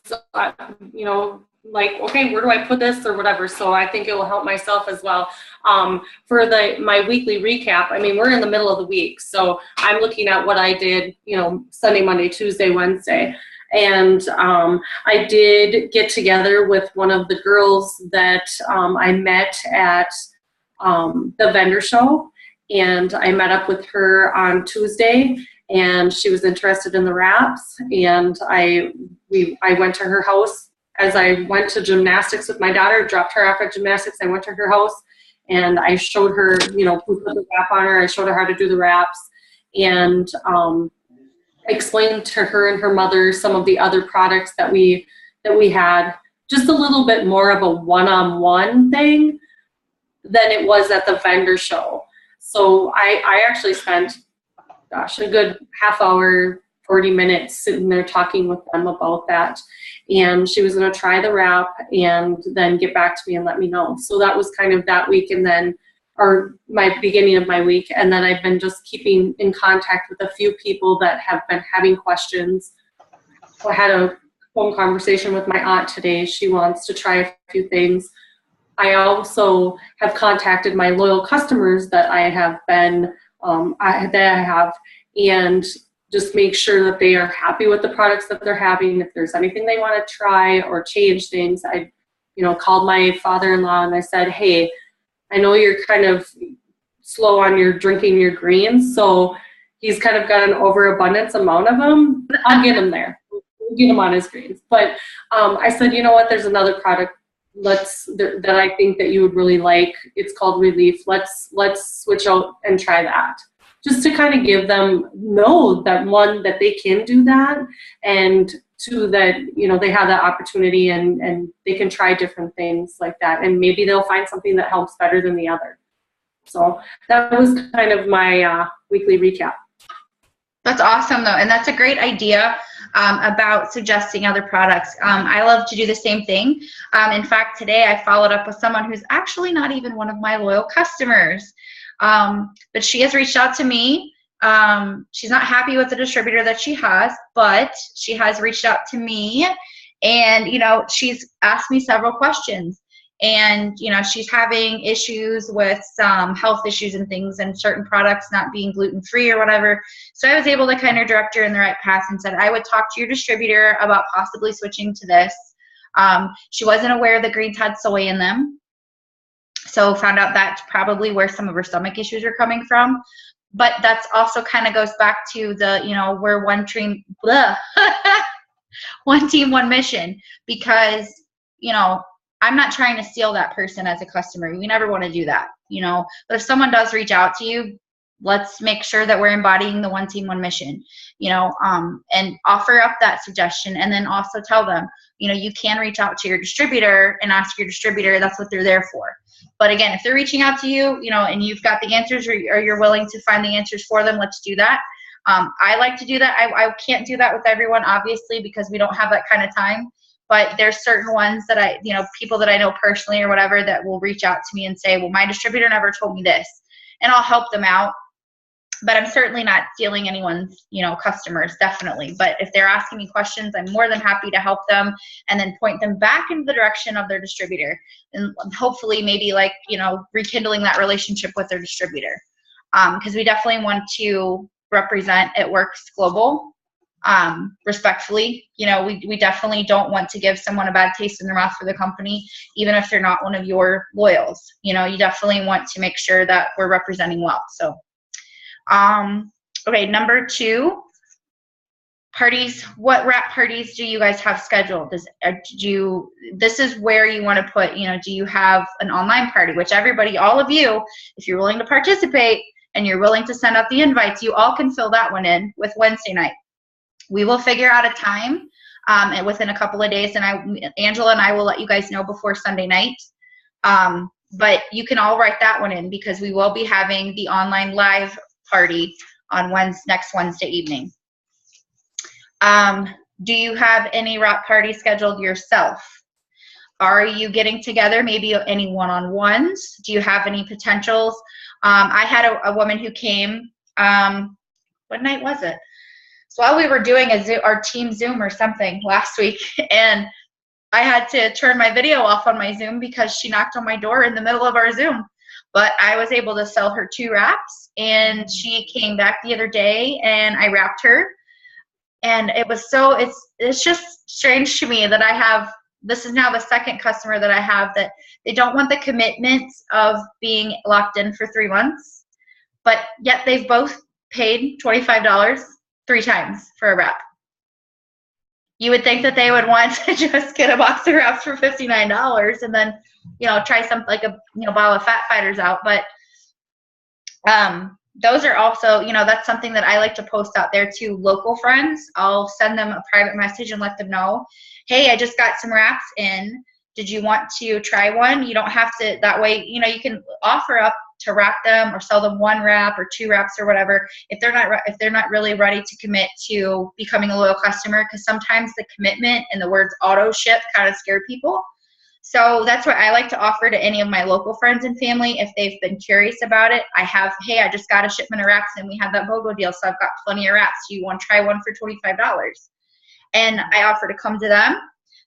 like, okay, where do I put this or whatever? So I think it will help myself as well. For my weekly recap, I mean, we're in the middle of the week. So I'm looking at what I did, Sunday, Monday, Tuesday, Wednesday. And I did get together with one of the girls that I met at the vendor show. And I met up with her on Tuesday. And she was interested in the wraps. And I went to her house. As I went to gymnastics with my daughter, dropped her off at gymnastics, I went to her house and I showed her, we put the wrap on her. I showed her how to do the wraps and explained to her and her mother some of the other products that we had. Just a little bit more of a one-on-one thing than it was at the vendor show. So I actually spent, a good half hour, 40 minutes sitting there talking with them about that. And she was going to try the wrap and then get back to me and let me know. So that was kind of that week or my beginning of my week. And then I've been just keeping in contact with a few people that have been having questions. I had a phone conversation with my aunt today. She wants to try a few things. I also have contacted my loyal customers that I have been, and just make sure that they are happy with the products that they're having. If there's anything they want to try or change things, I, called my father-in-law and I said, hey, I know you're kind of slow on your drinking your greens, so he's kind of got an overabundance amount of them. I'll get him there. We'll get him on his greens. But I said, you know what, there's another product that I think that you would really like. It's called Relief. Let's switch out and try that. Just to kind of give them know that, one, that they can do that, and two, that they have that opportunity and they can try different things like that, and maybe they'll find something that helps better than the other. So that was kind of my weekly recap. That's awesome, though, and that's a great idea about suggesting other products. I love to do the same thing. In fact, today I followed up with someone who's actually not even one of my loyal customers. But she has reached out to me. She's not happy with the distributor that she has, but she has reached out to me and, she's asked me several questions and, she's having issues with some health issues and things and certain products not being gluten-free or whatever. So I was able to kind of direct her in the right path and said, I would talk to your distributor about possibly switching to this. She wasn't aware the greens had soy in them. So found out that's probably where some of her stomach issues are coming from. But that's also kind of goes back to the, we're one team, one team, one mission. Because, I'm not trying to steal that person as a customer. You never want to do that, But if someone does reach out to you, let's make sure that we're embodying the one team, one mission, and offer up that suggestion. And then also tell them, you can reach out to your distributor and ask your distributor. That's what they're there for. But again, if they're reaching out to you, and you've got the answers or you're willing to find the answers for them, let's do that. I like to do that. I can't do that with everyone, obviously, because we don't have that kind of time. But there's certain ones that people that I know personally or whatever that will reach out to me and say, well, my distributor never told me this. And I'll help them out. But I'm certainly not stealing anyone's, customers, definitely. But if they're asking me questions, I'm more than happy to help them and then point them back in the direction of their distributor. And hopefully maybe rekindling that relationship with their distributor. Because we definitely want to represent It Works Global respectfully. We definitely don't want to give someone a bad taste in their mouth for the company, even if they're not one of your loyals. You definitely want to make sure that we're representing well. So Okay, number 2, parties. What wrap parties do you guys have scheduled? This is where you want to put, do you have an online party, which everybody, all of you, if you're willing to participate and you're willing to send out the invites, you all can fill that one in with Wednesday night. We will figure out a time and within a couple of days, and Angela and I will let you guys know before Sunday night. But you can all write that one in because we will be having the online live party on next Wednesday evening. Do you have any wrap party scheduled yourself? Are you getting together, maybe any one-on-ones? Do you have any potentials? I had a woman who came, what night was it? So while we were doing our team Zoom or something last week, and I had to turn my video off on my Zoom because she knocked on my door in the middle of our Zoom. But I was able to sell her 2 wraps, and she came back the other day, and I wrapped her. And it was it's just strange to me that this is now the second customer that I have that they don't want the commitment of being locked in for 3 months, but yet they've both paid $25 3 times for a wrap. You would think that they would want to just get a box of wraps for $59 and then, try something like a, bottle of Fat Fighters out. But those are also, that's something that I like to post out there to local friends. I'll send them a private message and let them know, hey, I just got some wraps in. Did you want to try one? You don't have to, that way, you can offer up to wrap them or sell them 1 wrap or 2 wraps or whatever if they're not really ready to commit to becoming a loyal customer, because sometimes the commitment and the words auto ship kind of scare people. So that's what I like to offer to any of my local friends and family if they've been curious about it. Hey, I just got a shipment of wraps and we have that BOGO deal, so I've got plenty of wraps. Do you want to try one for $25? And I offer to come to them.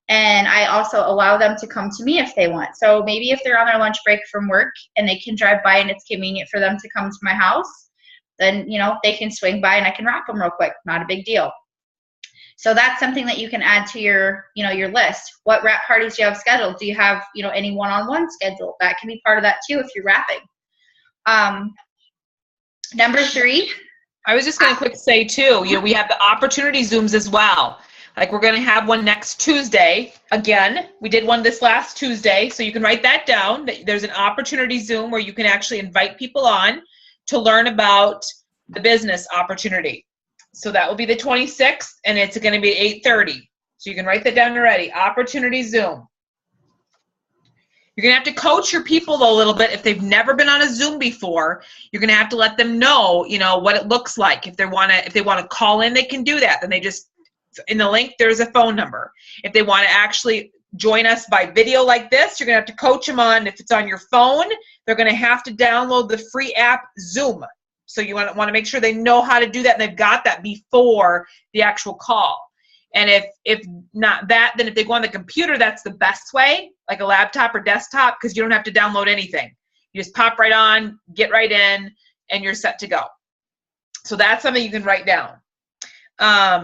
And I also allow them to come to me if they want. So maybe if they're on their lunch break from work and they can drive by and it's convenient for them to come to my house, then, they can swing by and I can wrap them real quick. Not a big deal. So that's something that you can add to your, your list. What wrap parties do you have scheduled? Do you have, any one-on-one scheduled? That can be part of that too if you're wrapping. Number 3. I was just going to quick say too, we have the opportunity Zooms as well. Like we're going to have one next Tuesday. Again, we did one this last Tuesday, so you can write that down. There's an opportunity Zoom where you can actually invite people on to learn about the business opportunity. So that will be the 26th, and it's going to be 8:30. So you can write that down already. Opportunity Zoom. You're going to have to coach your people a little bit. If they've never been on a Zoom before, you're going to have to let them know, what it looks like. If they want to call in, they can do that. Then they just, in the link, there's a phone number. If they want to actually join us by video like this, you're going to have to coach them on. If it's on your phone, they're going to have to download the free app Zoom. So you want to make sure they know how to do that and they've got that before the actual call. And if not that, then if they go on the computer, that's the best way, like a laptop or desktop, because you don't have to download anything. You just pop right on, get right in, and you're set to go. So that's something you can write down.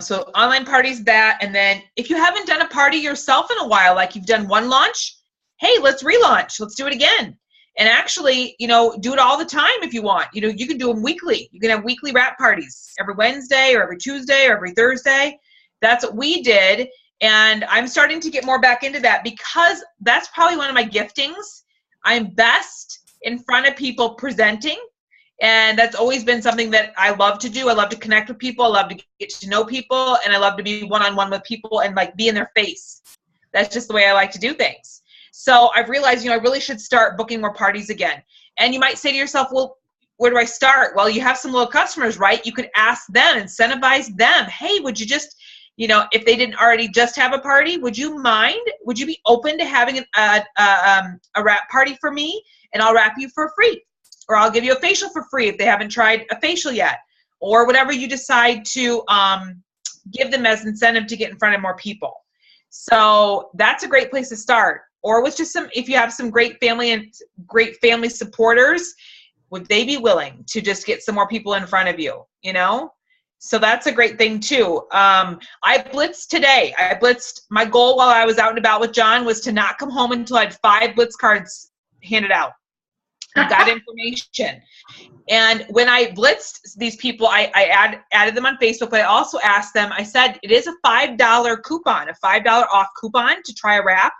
So online parties, that, and then if you haven't done a party yourself in a while, like you've done one launch, hey, let's relaunch. Let's do it again. And actually, do it all the time if you want. You can do them weekly. You can have weekly wrap parties every Wednesday or every Tuesday or every Thursday. That's what we did. And I'm starting to get more back into that because that's probably one of my giftings. I'm best in front of people presenting. And that's always been something that I love to do. I love to connect with people. I love to get to know people. And I love to be one-on-one with people and be in their face. That's just the way I like to do things. So I've realized, I really should start booking more parties again. And you might say to yourself, well, where do I start? Well, you have some little customers, right? You could ask them, incentivize them. Hey, would you just, if they didn't already just have a party, would you be open to having a wrap party for me? And I'll wrap you for free. Or I'll give you a facial for free if they haven't tried a facial yet. Or whatever you decide to give them as incentive to get in front of more people. So that's a great place to start. Or with just if you have some great family supporters, would they be willing to just get some more people in front of you, So that's a great thing too. I blitzed today. My goal while I was out and about with John was to not come home until I had 5 blitz cards handed out. I've got information. And when I blitzed these people, I added them on Facebook, but I also asked them, I said, it is a $5 coupon, a $5 off coupon to try a wrap,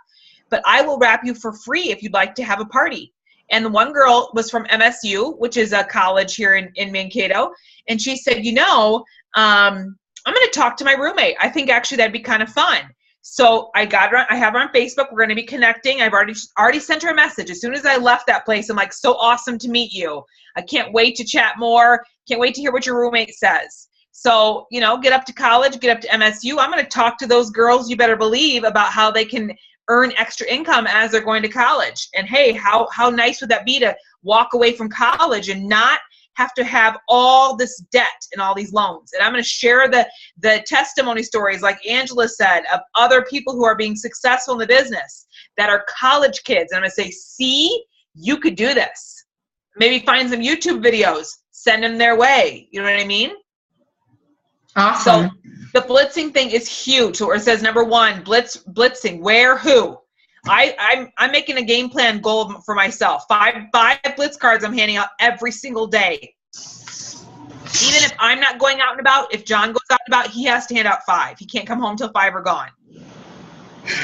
but I will wrap you for free if you'd like to have a party. And the one girl was from MSU, which is a college here in Mankato. And she said, I'm going to talk to my roommate. I think actually that'd be kind of fun. So I have her on Facebook. We're going to be connecting. I've already sent her a message. As soon as I left that place, I'm like, so awesome to meet you. I can't wait to chat more. Can't wait to hear what your roommate says. So, get up to college, get up to MSU. I'm going to talk to those girls, you better believe, about how they can earn extra income as they're going to college. And hey, how nice would that be to walk away from college and not have to have all this debt and all these loans. And I'm going to share the testimony stories, like Angela said, of other people who are being successful in the business that are college kids. And I'm going to say, see, you could do this. Maybe find some YouTube videos, send them their way. You know what I mean? Awesome. So the blitzing thing is huge. So it says, number one, blitzing, where, who? I'm making a game plan goal for myself. Five blitz cards I'm handing out every single day. Even if I'm not going out and about, if John goes out and about, he has to hand out 5. He can't come home till 5 are gone.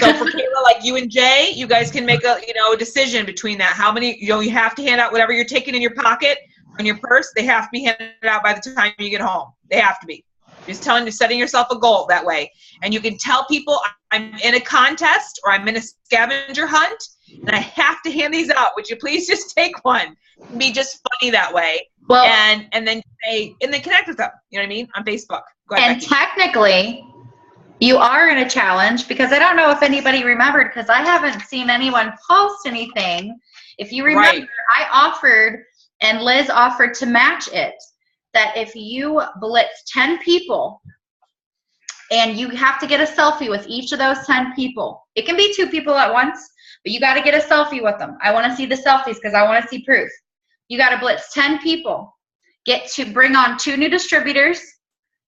So for Kayla, like you and Jay, you guys can make a decision between that. How many, you have to hand out whatever you're taking in your pocket, in your purse, they have to be handed out by the time you get home. They have to be. Just setting yourself a goal that way. And you can tell people, I'm in a contest or I'm in a scavenger hunt and I have to hand these out. Would you please just take one? It'd be just funny that way. Well, and then connect with them. You know what I mean? On Facebook. Go ahead, and Becky. technically, you are in a challenge because I don't know if anybody remembered because I haven't seen anyone post anything. If you remember, Right. I offered and Liz offered to match it. That if you blitz 10 people and you have to get a selfie with each of those 10 people, it can be 2 people at once, but you got to get a selfie with them. I want to see the selfies because I want to see proof. You got to blitz 10 people, get to bring on 2 new distributors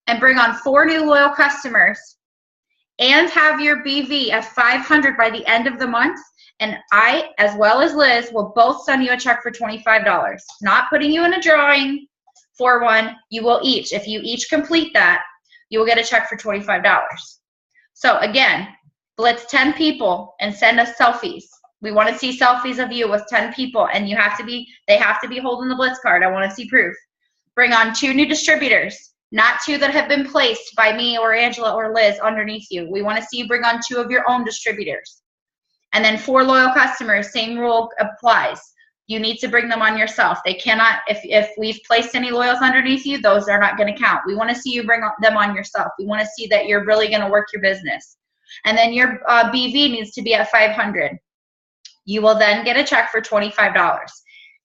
and bring on 4 new loyal customers and have your BV at 500 by the end of the month. And I, as well as Liz, will both send you a check for $25. Not putting you in a drawing. For one, you will each. If you each complete that, you will get a check for $25. So again, blitz 10 people and send us selfies. We want to see selfies of you with 10 people, and they have to be holding the blitz card. I want to see proof. Bring on 2 new distributors, not 2 that have been placed by me or Angela or Liz underneath you. We want to see you bring on 2 of your own distributors. And then 4 loyal customers, same rule applies. You need to bring them on yourself. They cannot, if we've placed any loyals underneath you, those are not going to count. We want to see you bring them on yourself. We want to see that you're really going to work your business. And then your BV needs to be at 500. You will then get a check for $25.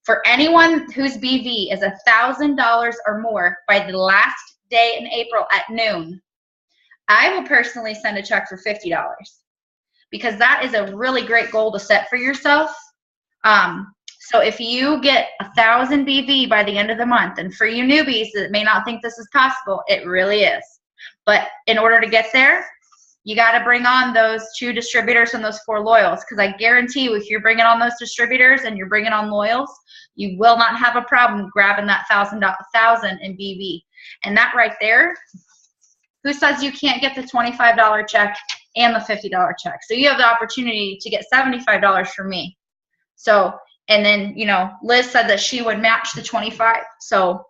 For anyone whose BV is $1,000 or more by the last day in April at noon, I will personally send a check for $50 because that is a really great goal to set for yourself. So if you get 1,000 BV by the end of the month, and for you newbies that may not think this is possible, it really is. But in order to get there, you got to bring on those 2 distributors and those 4 loyals. Because I guarantee you, if you're bringing on those distributors and you're bringing on loyals, you will not have a problem grabbing that 1,000 in BV. And that right there, who says you can't get the $25 check and the $50 check? So you have the opportunity to get $75 from me. So. And then, Liz said that she would match the 25. So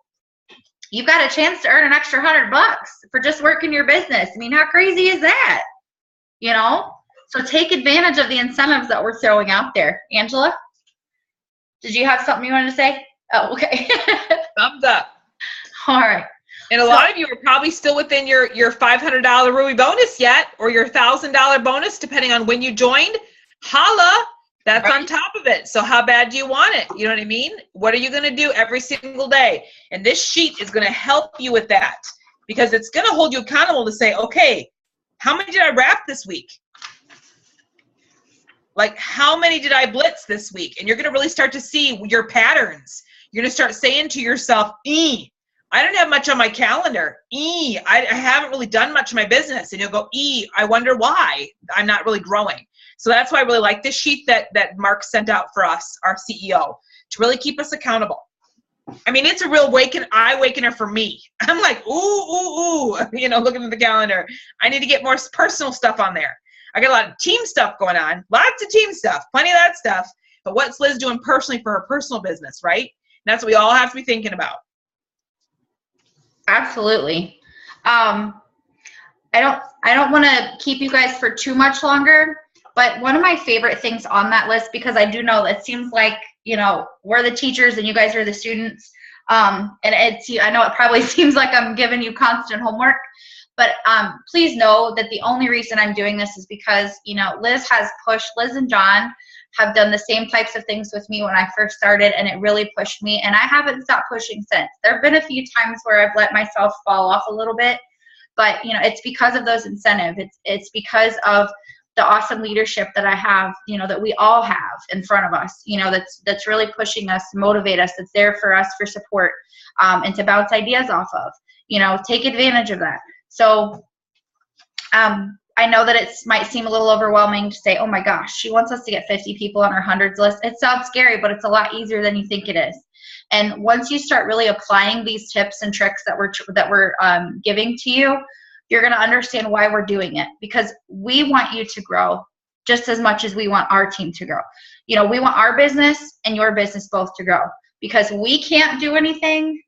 you've got a chance to earn an extra $100 for just working your business. I mean, how crazy is that? So take advantage of the incentives that we're throwing out there. Angela, did you have something you wanted to say? Oh, okay. Thumbs up. All right. And a lot of you are probably still within your $500 Ruby bonus yet, or your $1,000 bonus, depending on when you joined. Holla. That's right. On top of it. So how bad do you want it? You know what I mean? What are you going to do every single day? And this sheet is going to help you with that because it's going to hold you accountable to say, okay, how many did I wrap this week? Like, how many did I blitz this week? And you're going to really start to see your patterns. You're going to start saying to yourself, I don't have much on my calendar. I haven't really done much in my business. And you'll go, I wonder why I'm not really growing. So that's why I really like this sheet that Mark sent out for us, our CEO, to really keep us accountable. I mean, it's a real eye awakener for me. I'm like, ooh, looking at the calendar. I need to get more personal stuff on there. I got a lot of team stuff going on, lots of team stuff, plenty of that stuff. But what's Liz doing personally for her personal business, right? And that's what we all have to be thinking about. Absolutely. I don't want to keep you guys for too much longer, but one of my favorite things on that list, because I do know it seems like, we're the teachers and you guys are the students. And I know it probably seems like I'm giving you constant homework, but please know that the only reason I'm doing this is because, Liz and John have done the same types of things with me when I first started, and it really pushed me, and I haven't stopped pushing since. There have been a few times where I've let myself fall off a little bit, but it's because of those incentives. It's because of the awesome leadership that I have, that we all have in front of us, that's really pushing us, motivate us, that's there for us for support, and to bounce ideas off of, take advantage of that. So I know that it might seem a little overwhelming to say, oh my gosh, she wants us to get 50 people on our hundreds list. It sounds scary, but it's a lot easier than you think it is. And once you start really applying these tips and tricks that we're giving to you, you're going to understand why we're doing it, because we want you to grow just as much as we want our team to grow. We want our business and your business both to grow, because we can't do anything.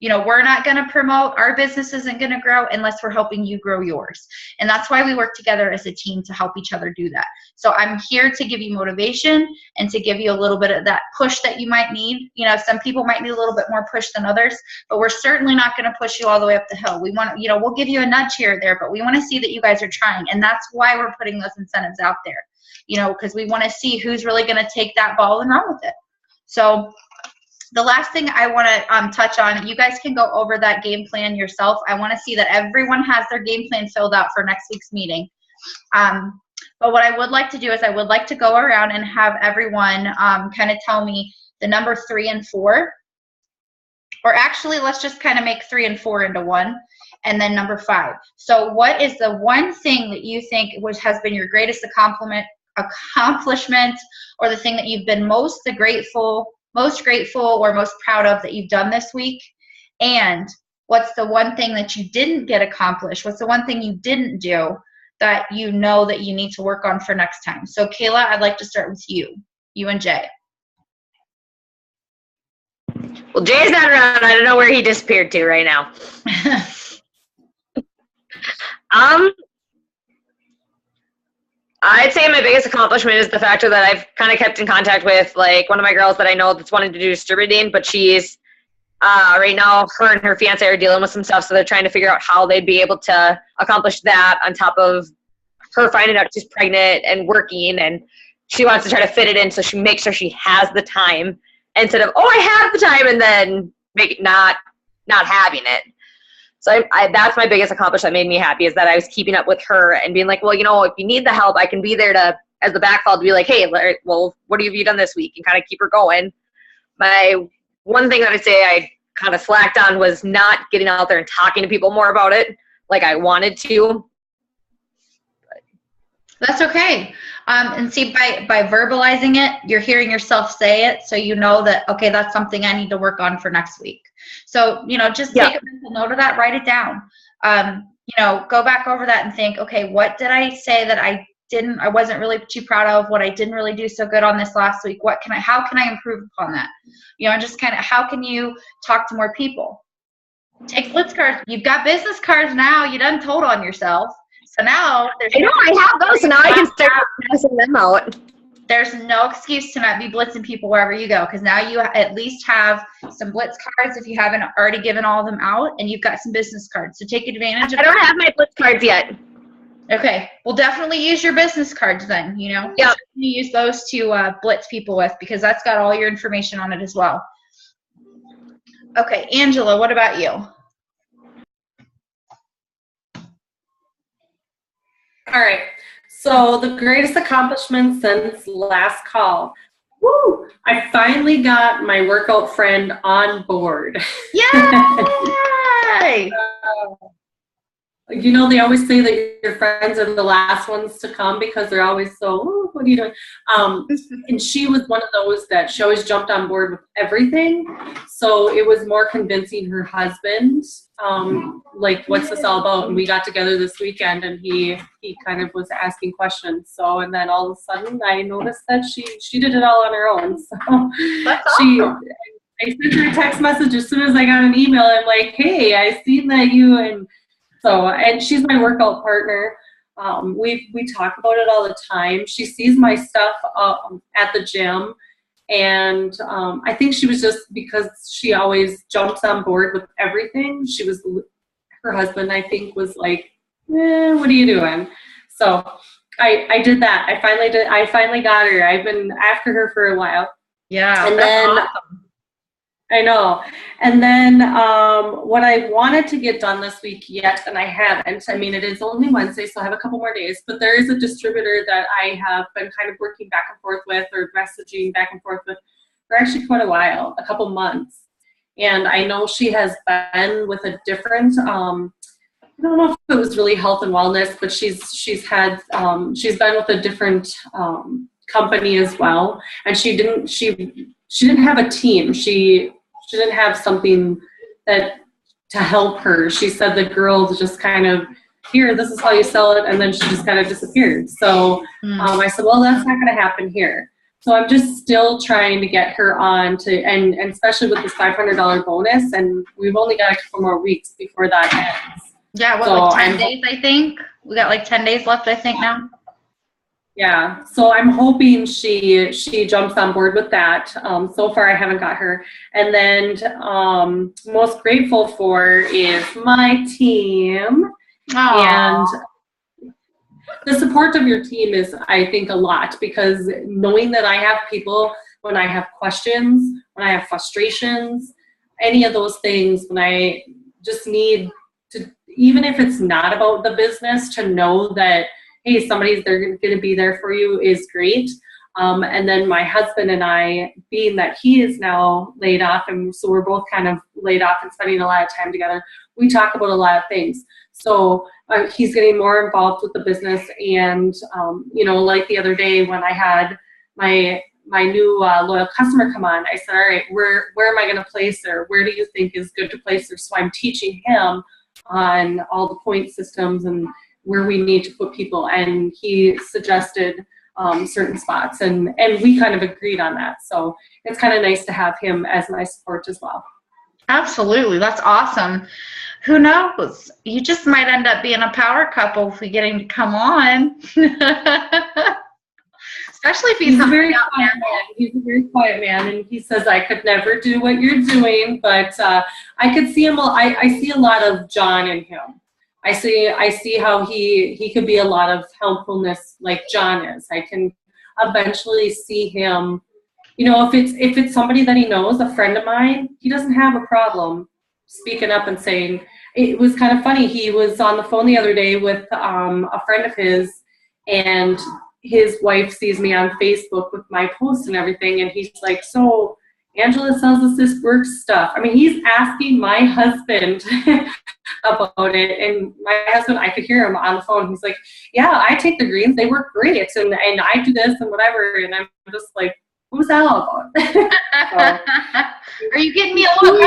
We're not going to promote, our business isn't going to grow unless we're helping you grow yours. And that's why we work together as a team to help each other do that. So I'm here to give you motivation and to give you a little bit of that push that you might need. Some people might need a little bit more push than others, but we're certainly not going to push you all the way up the hill. We want to, we'll give you a nudge here or there, but we want to see that you guys are trying. And that's why we're putting those incentives out there, because we want to see who's really going to take that ball and run with it. So the last thing I want to touch on, you guys can go over that game plan yourself. I want to see that everyone has their game plan filled out for next week's meeting. But what I would like to do is I would like to go around and have everyone kind of tell me the number 3 and 4. Or actually, let's just kind of make 3 and 4 into one, and then number 5. So what is the one thing that you think has been your greatest accomplishment, or the thing that you've been most grateful or most proud of that you've done this week? And what's the one thing that you didn't get accomplished? What's the one thing you didn't do that that you need to work on for next time? So Kayla, I'd like to start with you and Jay. Well, Jay's not around. I don't know where he disappeared to right now. I'd say my biggest accomplishment is the fact that I've kind of kept in contact with one of my girls that I know that's wanting to do distributing, but she's right now, her and her fiance are dealing with some stuff, so they're trying to figure out how they'd be able to accomplish that on top of her finding out she's pregnant and working, and she wants to try to fit it in so she makes sure she has the time instead of, I have the time, and then make it not having it. So that's my biggest accomplishment that made me happy, is that I was keeping up with her and being like, well, if you need the help, I can be there as the backfall to be like, hey, well, what have you done this week? And kind of keep her going. My one thing that I'd say I kind of slacked on was not getting out there and talking to people more about it like I wanted to. That's okay. And see, by verbalizing it, you're hearing yourself say it, so you know that, okay, that's something I need to work on for next week. So, just take a mental note of that, write it down. Go back over that and think, okay, what did I say that I wasn't really too proud of, what I didn't really do so good on this last week? How can I improve upon that? And just kind of, how can you talk to more people? Take Blitz cards. You've got business cards now. You done told on yourself. So now I have those, so now I can start passing them out. There's no excuse to not be blitzing people wherever you go, because now you at least have some Blitz cards if you haven't already given all of them out, and you've got some business cards. So take advantage of I don't have my Blitz cards yet. Okay. Well, definitely use your business cards then, Yeah. You use those to blitz people with, because that's got all your information on it as well. Okay. Angela, what about you? All right. So the greatest accomplishment since last call. Woo! I finally got my workout friend on board. Yay! you know, they always say that your friends are the last ones to come because they're always so, oh, what are you doing? And she was one of those that she always jumped on board with everything. So it was more convincing her husband, like, what's this all about? And we got together this weekend and he kind of was asking questions. So, and then all of a sudden I noticed that she did it all on her own. So That's awesome. I sent her a text message as soon as I got an email. I'm like, hey, I seen that you, and so, and she's my workout partner. We talk about it all the time. She sees my stuff at the gym, and I think she was just, because she always jumps on board with everything. Her husband, I think, was like, what are you doing? So I did that. I finally got her. I've been after her for a while. Yeah. And that's then awesome. I know. And then what I wanted to get done this week yet, and I haven't. I mean, it is only Wednesday, so I have a couple more days. But there is a distributor that I have been kind of working back and forth with, or messaging back and forth with, for actually quite a while, a couple months. And I know she has been with a different, I don't know if it was really health and wellness, but she's been with a different company as well. And she didn't have a team. She didn't have something that to help her. She said the girls just kind of, here, this is how you sell it, and then she just kind of disappeared. So I said, well, that's not going to happen here. So I'm just still trying to get her on to, and especially with this $500 bonus, and we've only got a couple more weeks before that ends. Yeah, what, So like 10 days, I think? We got like 10 days left, I think, now. Yeah, so I'm hoping she jumps on board with that. So far I haven't got her. And then most grateful for is my team. Aww. And the support of your team is, I think, a lot, because knowing that I have people when I have questions, when I have frustrations, any of those things, when I just need to, even if it's not about the business, to know that, hey, they're going to be there for you is great. And then my husband and I, being that he is now laid off, and so we're both kind of laid off and spending a lot of time together, we talk about a lot of things. So he's getting more involved with the business. And, you know, like the other day when I had my new loyal customer come on, I said, all right, where am I going to place her? Where do you think is good to place her? So I'm teaching him on all the point systems and where we need to put people, and he suggested certain spots, and we kind of agreed on that. So it's kind of nice to have him as my support as well. Absolutely. That's awesome. Who knows? You just might end up being a power couple if we get him to come on. Especially if he's a very quiet man. He's a very quiet man, and he says, I could never do what you're doing, but I could see him. I see a lot of John in him. I see how he could be a lot of helpfulness like John is. I can eventually see him, you know, if it's somebody that he knows, a friend of mine, he doesn't have a problem speaking up and saying. It was kind of funny. He was on the phone the other day with a friend of his, and his wife sees me on Facebook with my posts and everything, and he's like, so Angela sells us this work stuff. I mean, he's asking my husband about it, and my husband, I could hear him on the phone. He's like, yeah, I take the greens. They work great, and I do this and whatever. And I'm just like, what was that all about? Are you getting me a little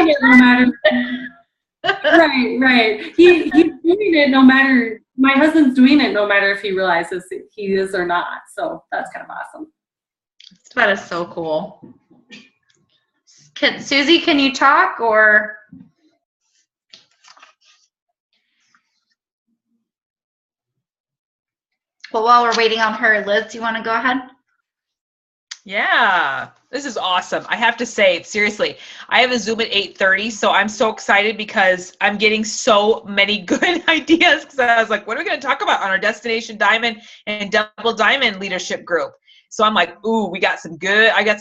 Right. He's doing it no matter, my husband's doing it no matter if he realizes he is or not. So that's kind of awesome. That is so cool. Susie, can you talk, or? Well, while we're waiting on her, Liz, do you want to go ahead? Yeah, this is awesome. I have to say, seriously, I have a Zoom at 8:30, so I'm so excited because I'm getting so many good ideas, because I was like, what are we going to talk about on our Destination Diamond and Double Diamond leadership group? So I'm like, ooh, I got some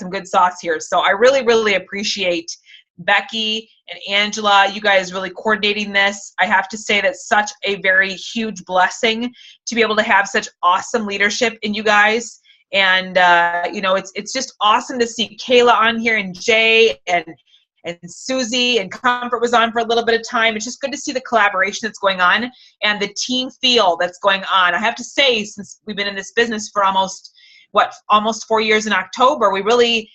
good sauce here. So I really, really appreciate Becky and Angela, you guys really coordinating this. I have to say that's such a very huge blessing to be able to have such awesome leadership in you guys. And, you know, it's just awesome to see Kayla on here, and Jay, and and Susie and Comfort was on for a little bit of time. It's just good to see the collaboration that's going on and the team feel that's going on. I have to say, since we've been in this business for almost 4 years in October, we really,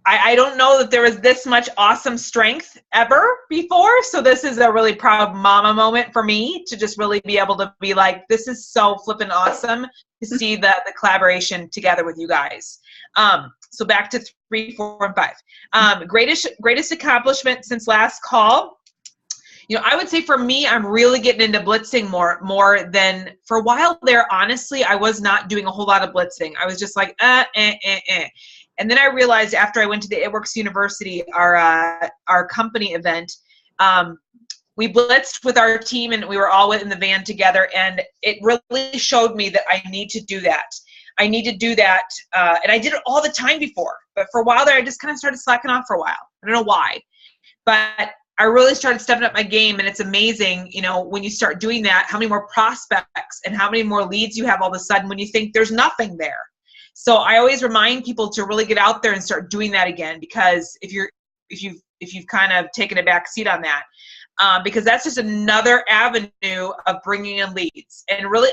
I don't know that there was this much awesome strength ever before. So this is a really proud mama moment for me to just really be able to be like, this is so flippin' awesome to see the collaboration together with you guys. So back to 3, 4, and 5. Greatest accomplishment since last call. I would say for me, I'm really getting into blitzing more than for a while there. Honestly, I was not doing a whole lot of blitzing. I was just like, And then I realized after I went to the It Works University, our company event, we blitzed with our team and we were all in the van together. And it really showed me that I need to do that. And I did it all the time before. But for a while there, I just kind of started slacking off for a while. I don't know why. But I really started stepping up my game, and it's amazing, when you start doing that, how many more prospects and how many more leads you have all of a sudden when you think there's nothing there. So I always remind people to really get out there and start doing that again, because if you've kind of taken a back seat on that, because that's just another avenue of bringing in leads. And really,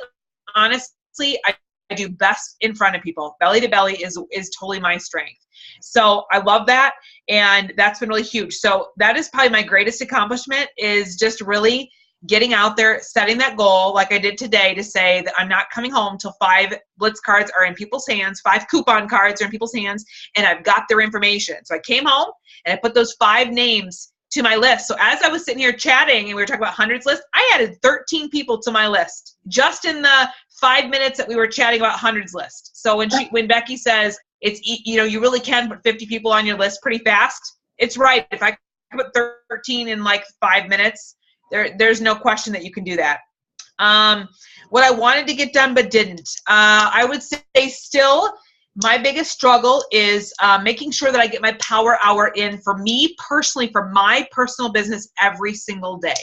honestly, I do best in front of people. Belly to belly is totally my strength. So I love that, and that's been really huge. So that is probably my greatest accomplishment, is just really getting out there, setting that goal like I did today, to say that I'm not coming home till 5 blitz cards are in people's hands, 5 coupon cards are in people's hands, and I've got their information. So I came home and I put those 5 names to my list. So as I was sitting here chatting and we were talking about hundreds list, I added 13 people to my list just in the 5 minutes that we were chatting about hundreds list. So when Becky says it's, you really can put 50 people on your list pretty fast, it's right. If I put 13 in like 5 minutes, there's no question that you can do that. What I wanted to get done but didn't, I would say still my biggest struggle is making sure that I get my power hour in for me personally, for my personal business every single day.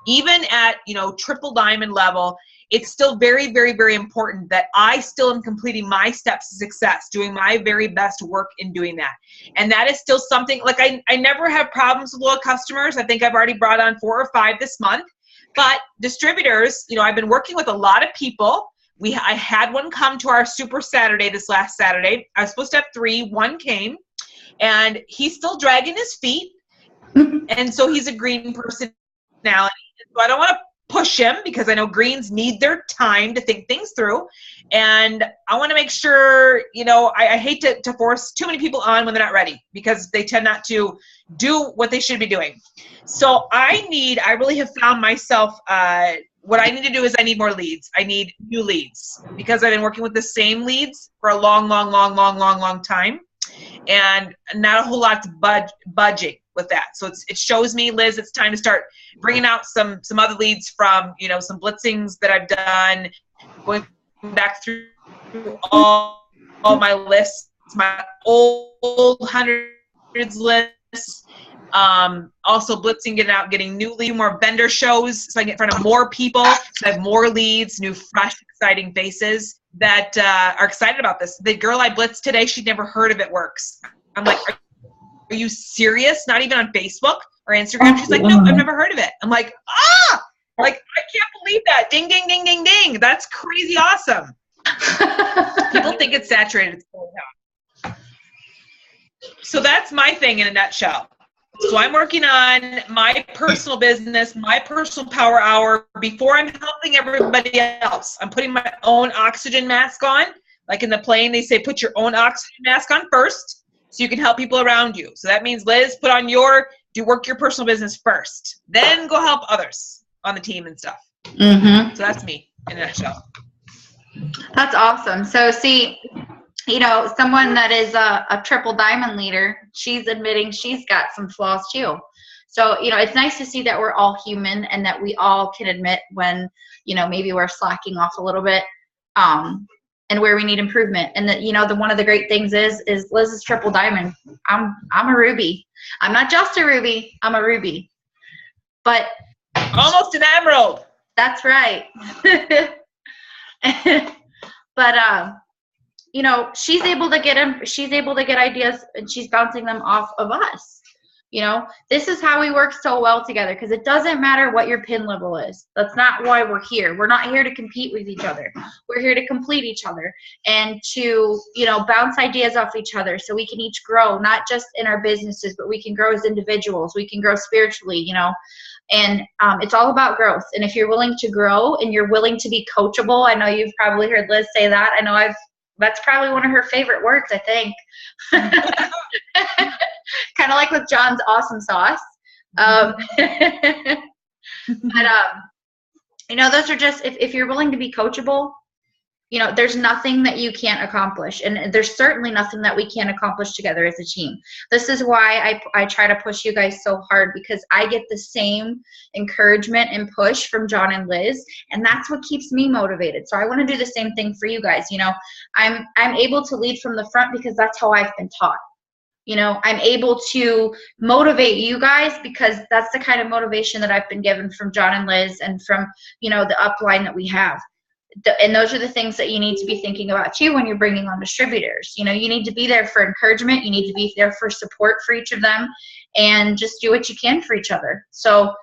Even at, triple diamond level, it's still very, very, very important that I still am completing my steps to success, doing my very best work in doing that. And that is still something, like I never have problems with loyal customers. I think I've already brought on 4 or 5 this month. But distributors, I've been working with a lot of people. I had one come to our Super Saturday this last Saturday. I was supposed to have 3. 1 came, and he's still dragging his feet. And so he's a green personality. So I don't want to push him, because I know greens need their time to think things through. And I want to make sure, I hate to force too many people on when they're not ready, because they tend not to do what they should be doing. So I really have found myself, what I need to do is I need more leads. I need new leads, because I've been working with the same leads for a long time, and not a whole lot budging with that. So it shows me, Liz, it's time to start bringing out some other leads from, some blitzings that I've done, going back through all my lists, my old hundreds lists, also blitzing, getting new lead, more vendor shows, so I can get in front of more people, so I have more leads, new, fresh, exciting faces that are excited about this. The girl I blitzed today, she'd never heard of It Works. I'm like, are you serious? Not even on Facebook or Instagram? She's like, no, I've never heard of it. I'm like, I can't believe that. Ding, ding, ding, ding, ding. That's crazy awesome. People think it's saturated. It's really not. So that's my thing in a nutshell. So I'm working on my personal business, my personal power hour before I'm helping everybody else. I'm putting my own oxygen mask on. Like in the plane, they say, put your own oxygen mask on first, so you can help people around you. So that means, Liz, work your personal business first. Then go help others on the team and stuff. Mm-hmm. So that's me in a nutshell. That's awesome. So see, someone that is a triple diamond leader, she's admitting she's got some flaws too. So, it's nice to see that we're all human, and that we all can admit when, maybe we're slacking off a little bit. And where we need improvement. And that, one of the great things is Liz is triple diamond. I'm a ruby. I'm not just a ruby, I'm a ruby. But almost an emerald. That's right. But she's able to get ideas, and she's bouncing them off of us. This is how we work so well together, because it doesn't matter what your pin level is. That's not why we're here. We're not here to compete with each other. We're here to complete each other and to, bounce ideas off each other so we can each grow, not just in our businesses, but we can grow as individuals. We can grow spiritually, and it's all about growth. And if you're willing to grow and you're willing to be coachable, I know you've probably heard Liz say that. I know that's probably one of her favorite words, I think. Kind of like with John's awesome sauce. But, those are just, if you're willing to be coachable, there's nothing that you can't accomplish. And there's certainly nothing that we can't accomplish together as a team. This is why I try to push you guys so hard, because I get the same encouragement and push from John and Liz, and that's what keeps me motivated. So I want to do the same thing for you guys. I'm able to lead from the front because that's how I've been taught. I'm able to motivate you guys because that's the kind of motivation that I've been given from John and Liz and from, the upline that we have. And those are the things that you need to be thinking about too when you're bringing on distributors. You need to be there for encouragement. You need to be there for support for each of them, and just do what you can for each other. So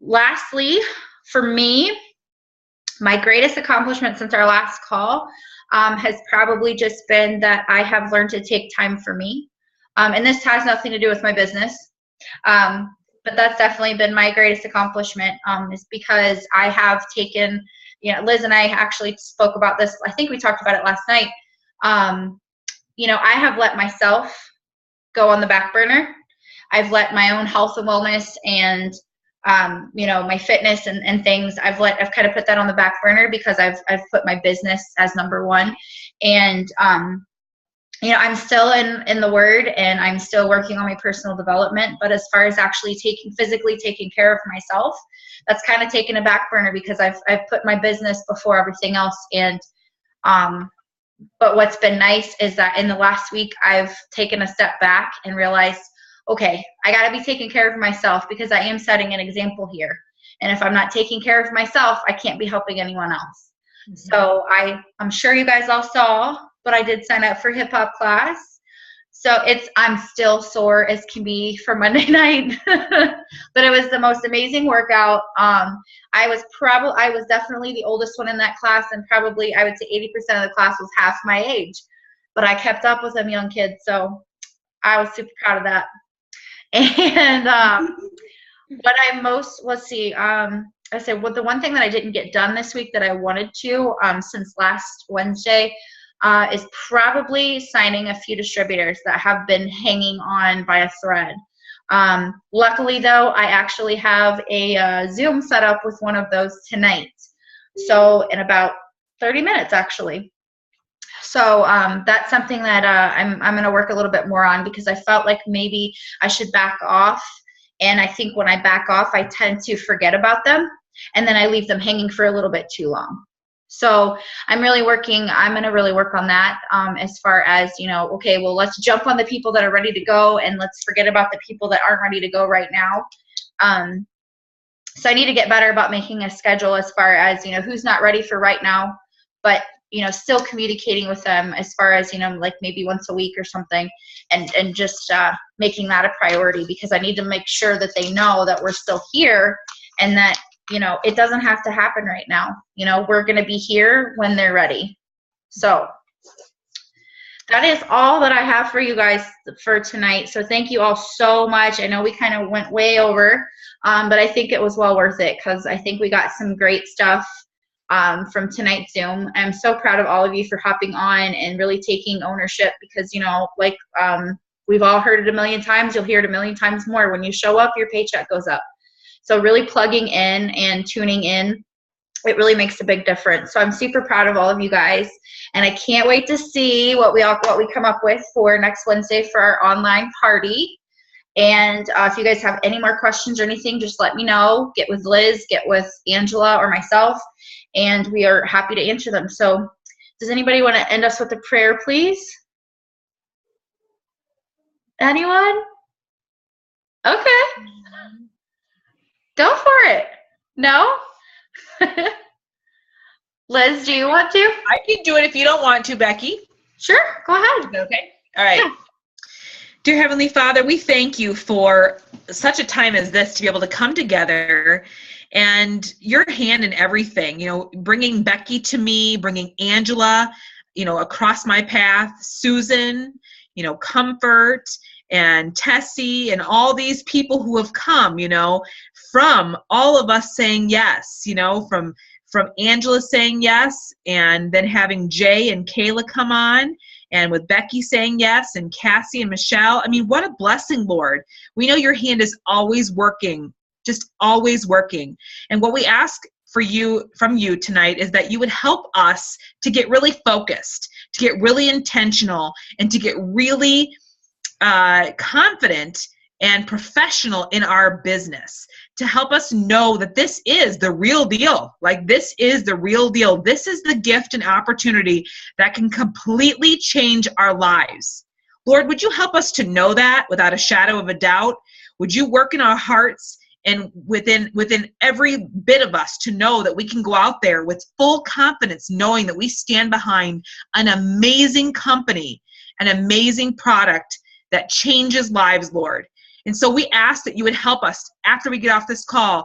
lastly, for me, my greatest accomplishment since our last call has probably just been that I have learned to take time for me. And this has nothing to do with my business. But that's definitely been my greatest accomplishment, is because I have taken, Liz and I actually spoke about this. I think we talked about it last night. I have let myself go on the back burner. I've let my own health and wellness and, my fitness and things, I've kind of put that on the back burner because I've put my business as number one. And, I'm still in the Word, and I'm still working on my personal development. But as far as actually physically taking care of myself, that's kind of taken a back burner because I've put my business before everything else. And, but what's been nice is that in the last week, I've taken a step back and realized, okay, I got to be taking care of myself because I am setting an example here. And if I'm not taking care of myself, I can't be helping anyone else. Mm-hmm. So I'm sure you guys all saw, but I did sign up for hip hop class. So I'm still sore as can be for Monday night, but it was the most amazing workout. I was definitely the oldest one in that class, and probably I would say 80% of the class was half my age, but I kept up with them young kids. So I was super proud of that. And what I most, I said, the one thing that I didn't get done this week that I wanted to, since last Wednesday, is probably signing a few distributors that have been hanging on by a thread. Luckily though, I actually have a Zoom set up with one of those tonight. So in about 30 minutes actually. So that's something that I'm going to work a little bit more on, because I felt like maybe I should back off. And I think when I back off, I tend to forget about them, and then I leave them hanging for a little bit too long. So I'm going to really work on that, as far as, okay, well, let's jump on the people that are ready to go, and let's forget about the people that aren't ready to go right now. So I need to get better about making a schedule as far as, who's not ready for right now, but still communicating with them as far as, like maybe once a week or something, and just making that a priority, because I need to make sure that they know that we're still here, and that, it doesn't have to happen right now. We're going to be here when they're ready. So that is all that I have for you guys for tonight. So thank you all so much. I know we kind of went way over, but I think it was well worth it, because I think we got some great stuff from tonight's Zoom. I'm so proud of all of you for hopping on and really taking ownership, because, we've all heard it a million times. You'll hear it a million times more. When you show up, your paycheck goes up. So really plugging in and tuning in, it really makes a big difference. So I'm super proud of all of you guys, and I can't wait to see what we come up with for next Wednesday for our online party. And if you guys have any more questions or anything, just let me know. Get with Liz, get with Angela or myself, and we are happy to answer them. So does anybody want to end us with a prayer, please? Anyone? Okay. Go for it. No? Liz, do you want to? I can do it if you don't want to, Becky. Sure. Go ahead. Okay. All right. Yeah. Dear Heavenly Father, we thank you for such a time as this to be able to come together and your hand in everything, bringing Becky to me, bringing Angela, across my path, Susan, Comfort and Tessie and all these people who have come, from all of us saying yes, from Angela saying yes, and then having Jay and Kayla come on, and with Becky saying yes, and Cassie and Michelle. I mean, what a blessing, Lord. We know your hand is always working, just always working. And what we ask from you tonight is that you would help us to get really focused, to get really intentional, and to get really confident and professional in our business, to help us know that this is the real deal. Like, this is the real deal. This is the gift and opportunity that can completely change our lives. Lord, would you help us to know that without a shadow of a doubt? Would you work in our hearts and within every bit of us to know that we can go out there with full confidence, knowing that we stand behind an amazing company, an amazing product that changes lives, Lord. And so we ask that you would help us, after we get off this call,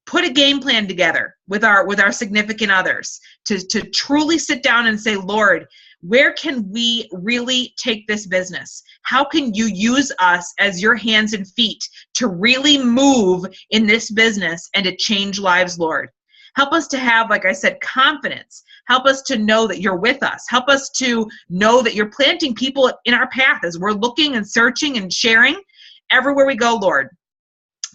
put a game plan together with our significant others to truly sit down and say, Lord, where can we really take this business? How can you use us as your hands and feet to really move in this business and to change lives, Lord? Help us to have, like I said, confidence. Help us to know that you're with us. Help us to know that you're planting people in our path as we're looking and searching and sharing everywhere we go, Lord.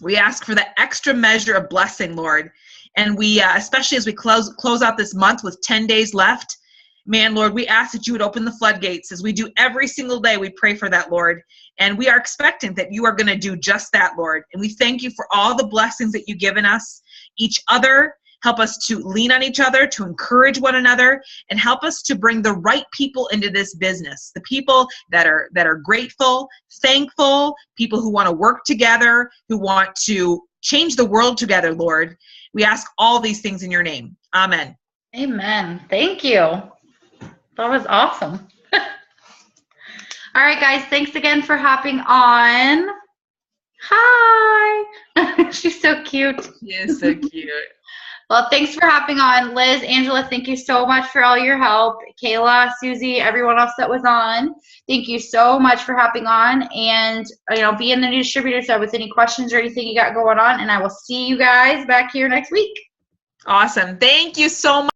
We ask for that extra measure of blessing, Lord. And we, especially as we close out this month with 10 days left, man, Lord, we ask that you would open the floodgates as we do every single day. We pray for that, Lord. And we are expectant that you are going to do just that, Lord. And we thank you for all the blessings that you've given us, each other. Help us to lean on each other, to encourage one another, and help us to bring the right people into this business. The people that are grateful, thankful, people who want to work together, who want to change the world together, Lord. We ask all these things in your name. Amen. Amen. Thank you. That was awesome. All right, guys. Thanks again for hopping on. Hi. She's so cute. She is so cute. Well, thanks for hopping on. Liz, Angela, thank you so much for all your help. Kayla, Susie, everyone else that was on, thank you so much for hopping on. And, be in the new distributor sub with any questions or anything you got going on. And I will see you guys back here next week. Awesome. Thank you so much.